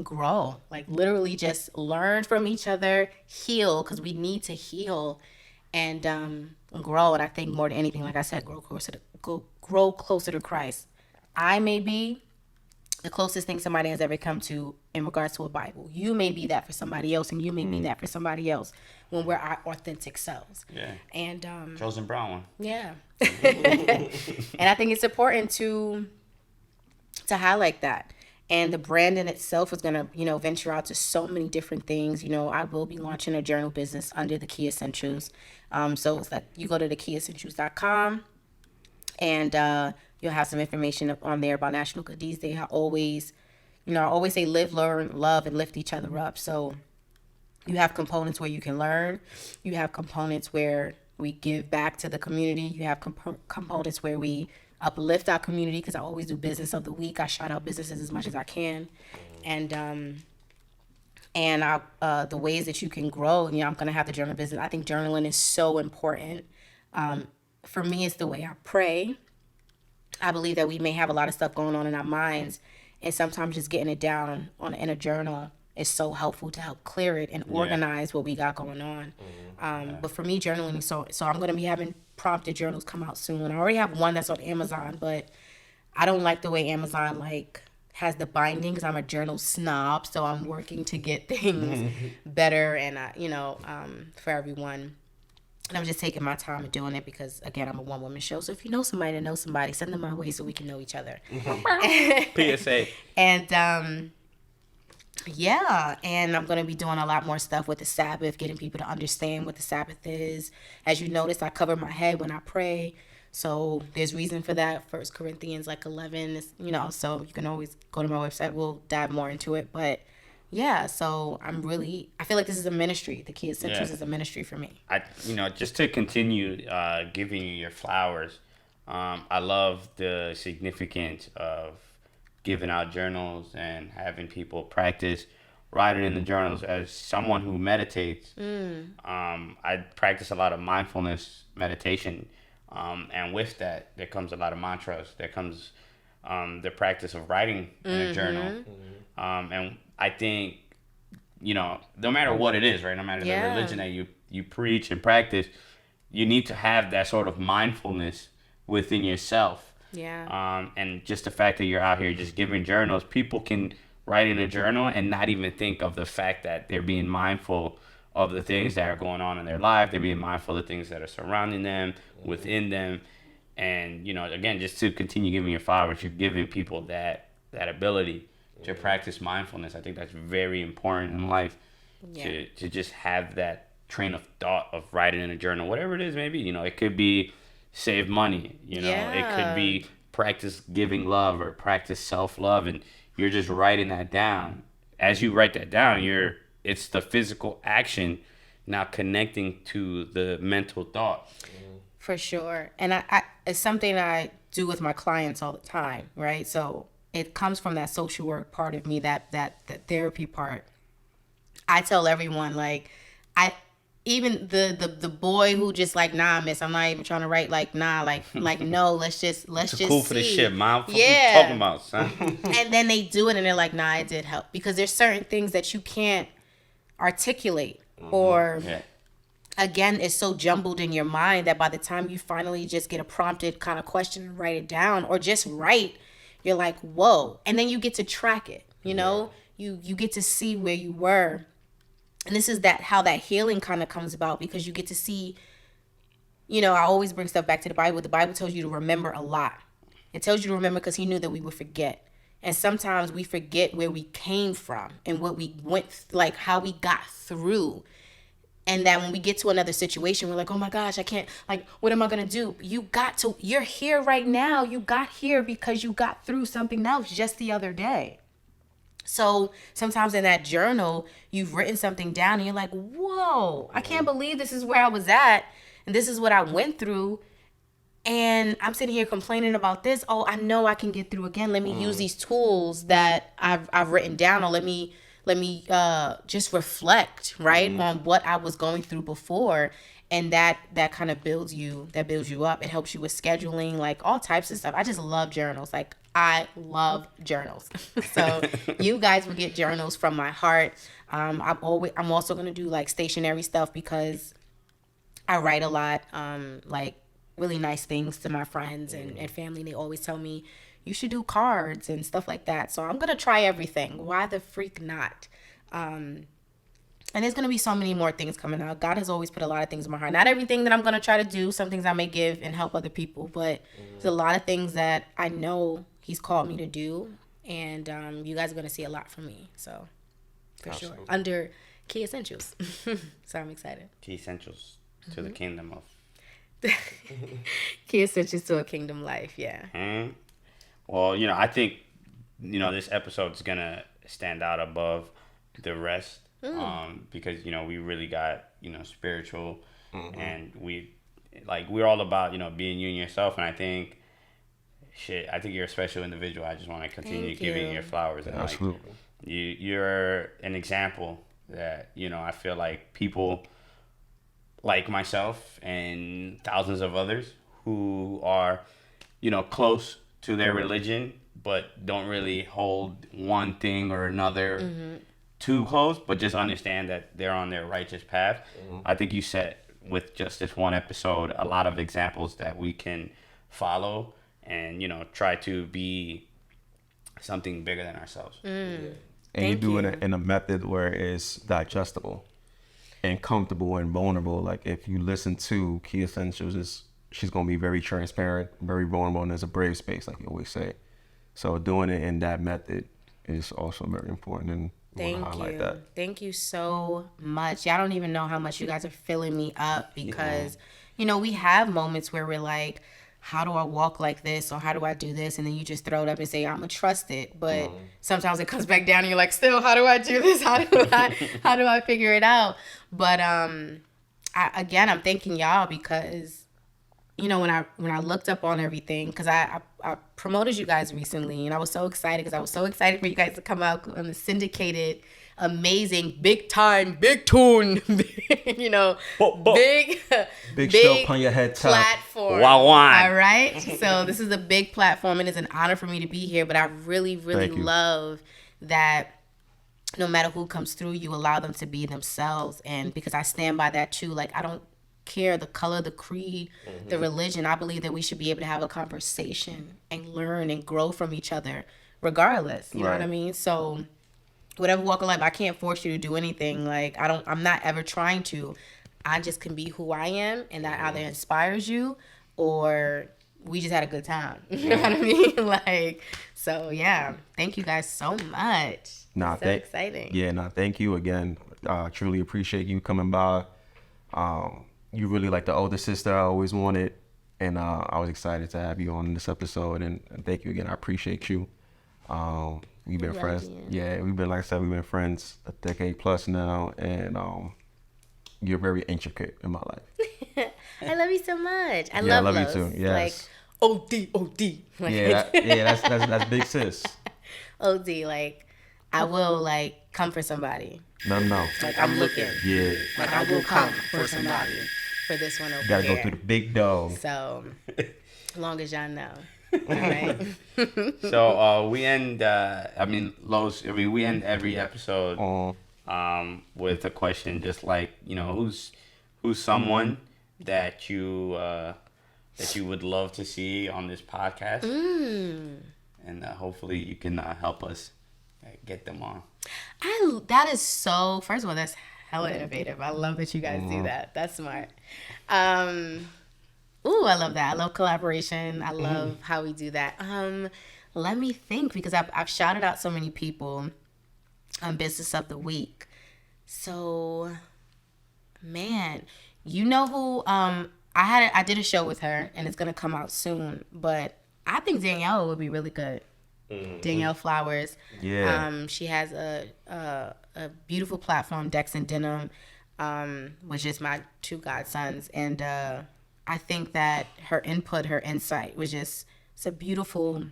grow, like literally just learn from each other, heal, because we need to heal, and grow. And I think more than anything, like I said, grow closer to Christ. I may be the closest thing somebody has ever come to in regards to a Bible. You may be that for somebody else, and you may be that for somebody else when we're our authentic selves. Yeah. And Chosen brown one. yeah. And I think it's important to highlight that. And the brand in itself is going to, venture out to so many different things. I will be launching a journal business under the Key Essentials. So it's like you go to thekeyessentials.com and you'll have some information up on there about National Good Deeds Day. I always say live, learn, love, and lift each other up. So you have components where you can learn. You have components where we give back to the community. You have components where we uplift our community, because I always do business of the week. I shout out businesses as much as I can. And the ways that you can grow, I'm going to have the journal business. I think journaling is so important. For me, it's the way I pray. I believe that we may have a lot of stuff going on in our minds, and sometimes just getting it down in a journal is so helpful to help clear it and organize what we got going on. But for me, journaling, so I'm going to be having prompted journals come out soon. I already have one that's on Amazon, but I don't like the way Amazon has the binding, because I'm a journal snob. So I'm working to get things better and for everyone. And I'm just taking my time and doing it because, again, I'm a one-woman show. So if you know somebody that knows somebody, send them my way so we can know each other. PSA. And yeah, and I'm going to be doing a lot more stuff with the Sabbath, getting people to understand what the Sabbath is. As you notice, I cover my head when I pray. So there's reason for that. 1 Corinthians 11 is, so you can always go to my website. We'll dive more into it. But yeah, so I feel like this is a ministry. The Key Essentials is a ministry for me. Just to continue giving you your flowers, I love the significance of giving out journals and having people practice writing in the journals. As someone who meditates, I practice a lot of mindfulness meditation. And with that, there comes a lot of mantras. There comes the practice of writing in a journal. And I think, no matter what it is, right? No matter the religion that you preach and practice, you need to have that sort of mindfulness within yourself. Yeah. And just the fact that you're out here just giving journals, people can write in a journal and not even think of the fact that they're being mindful of the things that are going on in their life. They're being mindful of the things that are surrounding them, within them. And, again, just to continue giving your flowers, you're giving people that ability to practice mindfulness. I think that's very important in life, to just have that train of thought of writing in a journal, whatever it is, maybe, it could be save money, it could be practice giving love or practice self-love, and you're just writing that down. As you write that down, it's the physical action now connecting to the mental thought. For sure. And I it's something I do with my clients all the time, right? So it comes from that social work part of me, that therapy part. I tell everyone, even the boy who just nah, miss, I'm not even trying to write no, let's just Cool see. for this shit, mom. What you talking about, son? And then they do it and they're like, nah, it did help. Because there's certain things that you can't articulate or again, it's so jumbled in your mind that by the time you finally just get a prompted kind of question and write it down, or just write, you're like, whoa. And then you get to track it, you get to see where you were. And this is how that healing kind of comes about, because you get to see you know, I always bring stuff back to the Bible. The Bible tells you to remember a lot. It tells you to remember because he knew that we would forget. And sometimes we forget where we came from and what we like how we got through. And that when we get to another situation, we're like, oh my gosh, I can't, like, what am I going to do? You're here right now. You got here because you got through something else just the other day. So sometimes in that journal, you've written something down and you're like, whoa, I can't believe this is where I was at. And this is what I went through. And I'm sitting here complaining about this. Oh, I know I can get through again. Let me use these tools that I've written down, or let me just reflect, right, on what I was going through before. And that kind of builds you up. It helps you with scheduling, like all types of stuff. I just love journals. Like, I love journals. So you guys will get journals from my heart. I'm also going to do like stationary stuff because I write a lot, like really nice things to my friends and family. They always tell me, you should do cards and stuff like that. So I'm going to try everything. Why the freak not? And there's going to be so many more things coming out. God has always put a lot of things in my heart. Not everything that I'm going to try to do. Some things I may give and help other people. But there's a lot of things that I know he's called me to do. And you guys are going to see a lot from me. So, for sure. Under Key Essentials. So I'm excited. Key Essentials to the kingdom of. Key Essentials to a kingdom life, yeah. Well, you know, I think, you know, this episode is going to stand out above the rest. Because, you know, we really got, you know, spiritual and we're all about, you know, being you and yourself. And I think you're a special individual. I just want to continue giving you your flowers. And Absolutely. Like, you're an example that, you know, I feel like people like myself and thousands of others who are, you know, close to their religion, but don't really hold one thing or another too close, but just understand that they're on their righteous path. I think you set with just this one episode a lot of examples that we can follow and, you know, try to be something bigger than ourselves. And you do it in a method where it's digestible and comfortable and vulnerable. Like, if you listen to Key Essentials, she's going to be very transparent, very vulnerable, and there's a brave space, like you always say. So doing it in that method is also very important, and Thank you so much. Y'all don't even know how much you guys are filling me up because, you know, we have moments where we're like, how do I walk like this? Or how do I do this? And then you just throw it up and say, I'm going to trust it. But sometimes it comes back down and you're like, still, how do I do this? How do I figure it out? But I'm thanking y'all because, you know, when I looked up on everything, because I promoted you guys recently, and I was so excited because I was so excited for you guys to come out on the syndicated, amazing, big time, big tune, you know, big show upon your head top. Platform. Wow. All right. So this is a big platform, and it's an honor for me to be here. But I really, really love that. No matter who comes through, you allow them to be themselves, and because I stand by that too. Like, I don't care the color, the creed, the religion. I believe that we should be able to have a conversation and learn and grow from each other regardless. You know what I mean? So whatever walk of life, I can't force you to do anything. Like, I'm not ever trying to. I just can be who I am, and that either inspires you or we just had a good time. You know what I mean? Like, so yeah, thank you guys so much. Exciting. Yeah, thank you again. Truly appreciate you coming by. You really like the older sister I always wanted, and I was excited to have you on this episode, and thank you again. I appreciate you. We've been friends. Yeah, we've been, like I said, we've been friends a decade plus now, and you're very intricate in my life. I love you so much. I love Los. you too. Yes. Like, OD. Like, that's big sis. OD, like, I will, like, come for somebody. No. Like, I'm looking. Yeah. Like, I will come for somebody. For this one over Gotta here. go through the big dog. So, as long as y'all know. All right. So we end. We end every episode with a question, just like, you know, who's someone that you would love to see on this podcast, and hopefully you can help us get them on. That is so. First of all, that's hella innovative. I love that you guys do that. That's smart. Ooh, I love that. I love collaboration. I love how we do that. Let me think, because I've shouted out so many people on Business of the Week. So, man, you know who? I did a show with her, and it's gonna come out soon. But I think Danielle would be really good. Danielle Flowers. Yeah. She has a beautiful platform, Dex and Denim, which is my two godsons, and I think that her input, her insight was just, it's beautiful,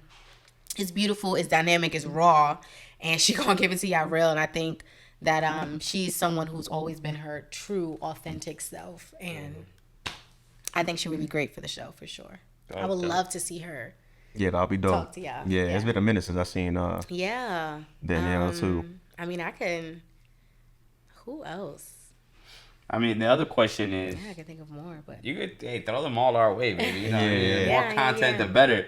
it's dynamic, it's raw, and she gonna give it to y'all real. And I think that she's someone who's always been her true, authentic self, and I think she would be great for the show for sure. I would love to see her. Yeah, that'll be dope. Talk to y'all. Yeah, it's Yeah. been a minute since I seen Yeah. Danielle too. I mean, I can. Who else? I mean, the other question is, Yeah, I can think of more, but you could throw them all our way, baby. You know, Yeah. the more Yeah, content, yeah. the better.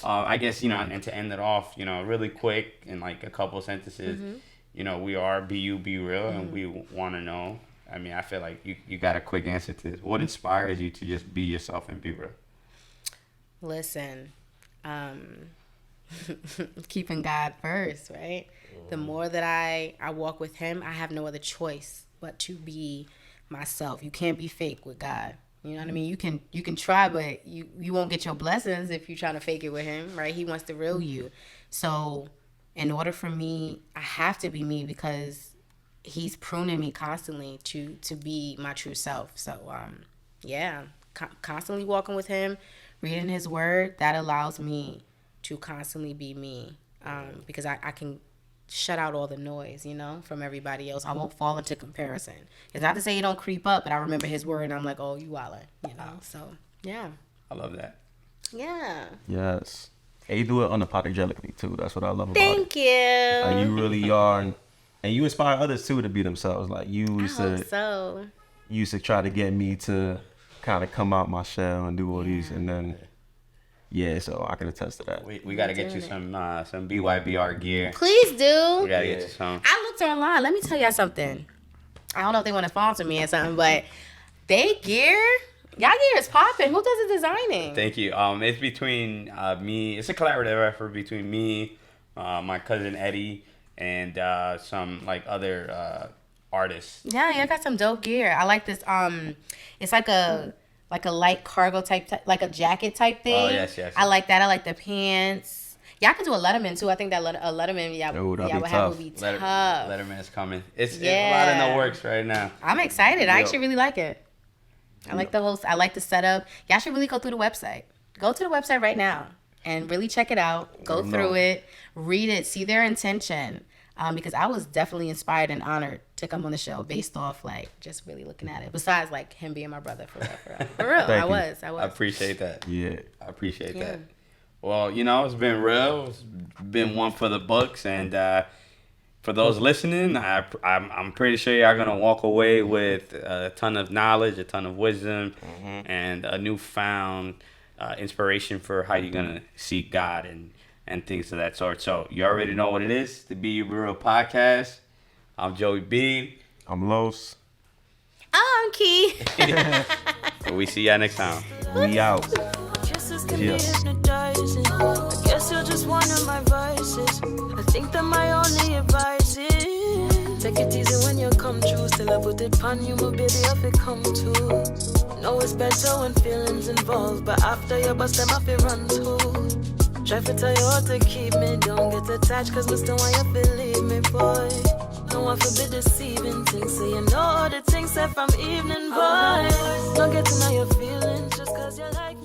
I guess, and to end it off, really quick in like a couple sentences, we are Be Real, and we want to know. I mean, I feel like you got a quick answer to this. What inspires you to just be yourself and be real? listen, keeping God first, right? The more that I walk with him, I have no other choice but to be myself. You can't be fake with God. You know what I mean? You can try, but you won't get your blessings if you're trying to fake it with him, right? He wants the real you. So in order for me, I have to be me because he's pruning me constantly to be my true self. So constantly walking with him, reading his word, that allows me to constantly be me, because I can shut out all the noise, from everybody else. I won't fall into comparison. It's not to say you don't creep up, but I remember his word and I'm like, oh, you wildin', So, yeah. I love that. Yeah. Yes. And you do it unapologetically too. That's what I love about Thank you. it. Like, you really are, and you inspire others too to be themselves. Like you I used hope to, so. you used to try to get me to kind of come out my shell and do all these, and then so I can attest to that. We got to get you some BYBR gear. Please do. We got to get you some. I looked online. Let me tell y'all something. I don't know if they want to sponsor me or something, but y'all gear is popping. Who does the designing? Thank you. It's between me. It's a collaborative effort between me, my cousin Eddie, and some like other artists. Yeah, I got some dope gear. I like this. It's like a light cargo type, like a jacket type thing. Oh, yes. I like that. I like the pants. Y'all can do a Letterman too. I think that a Letterman, Ooh, that'd be would tough. have would be tough. Letterman is coming. It's a lot in the works right now. I'm excited. I Yo. actually really like it. I like I like the setup. Y'all should really go through the website. Go to the website right now and really check it out. Go through it, read it, see their intention. Because I was definitely inspired and honored to come on the show based off just really looking at it. Besides him being my brother for real. For real. Thank I you. was. I appreciate that. Yeah. I appreciate that. Well, it's been real. It's been one for the books, and for those listening, I'm pretty sure y'all gonna walk away with a ton of knowledge, a ton of wisdom, and a newfound inspiration for how you're gonna seek God and things of that sort. So you already know what it is, the Be Real podcast. I'm Joey B. I'm Los. I'm Key. We see y'all next time. We out. Kisses can Yes. be hypnotizing. I guess you're just one of my vices. I think that my only advice is take it easy when you come true. Still I put it on you, my baby, if it come to. Know it's better when feelings involved, but after you bust them off, it run too. Try to tell you how to keep me, don't get attached, cause me still want you to leave me, boy. No one forbid deceiving things, so you know the things said from evening, boy. Don't get to know your feelings just cause you like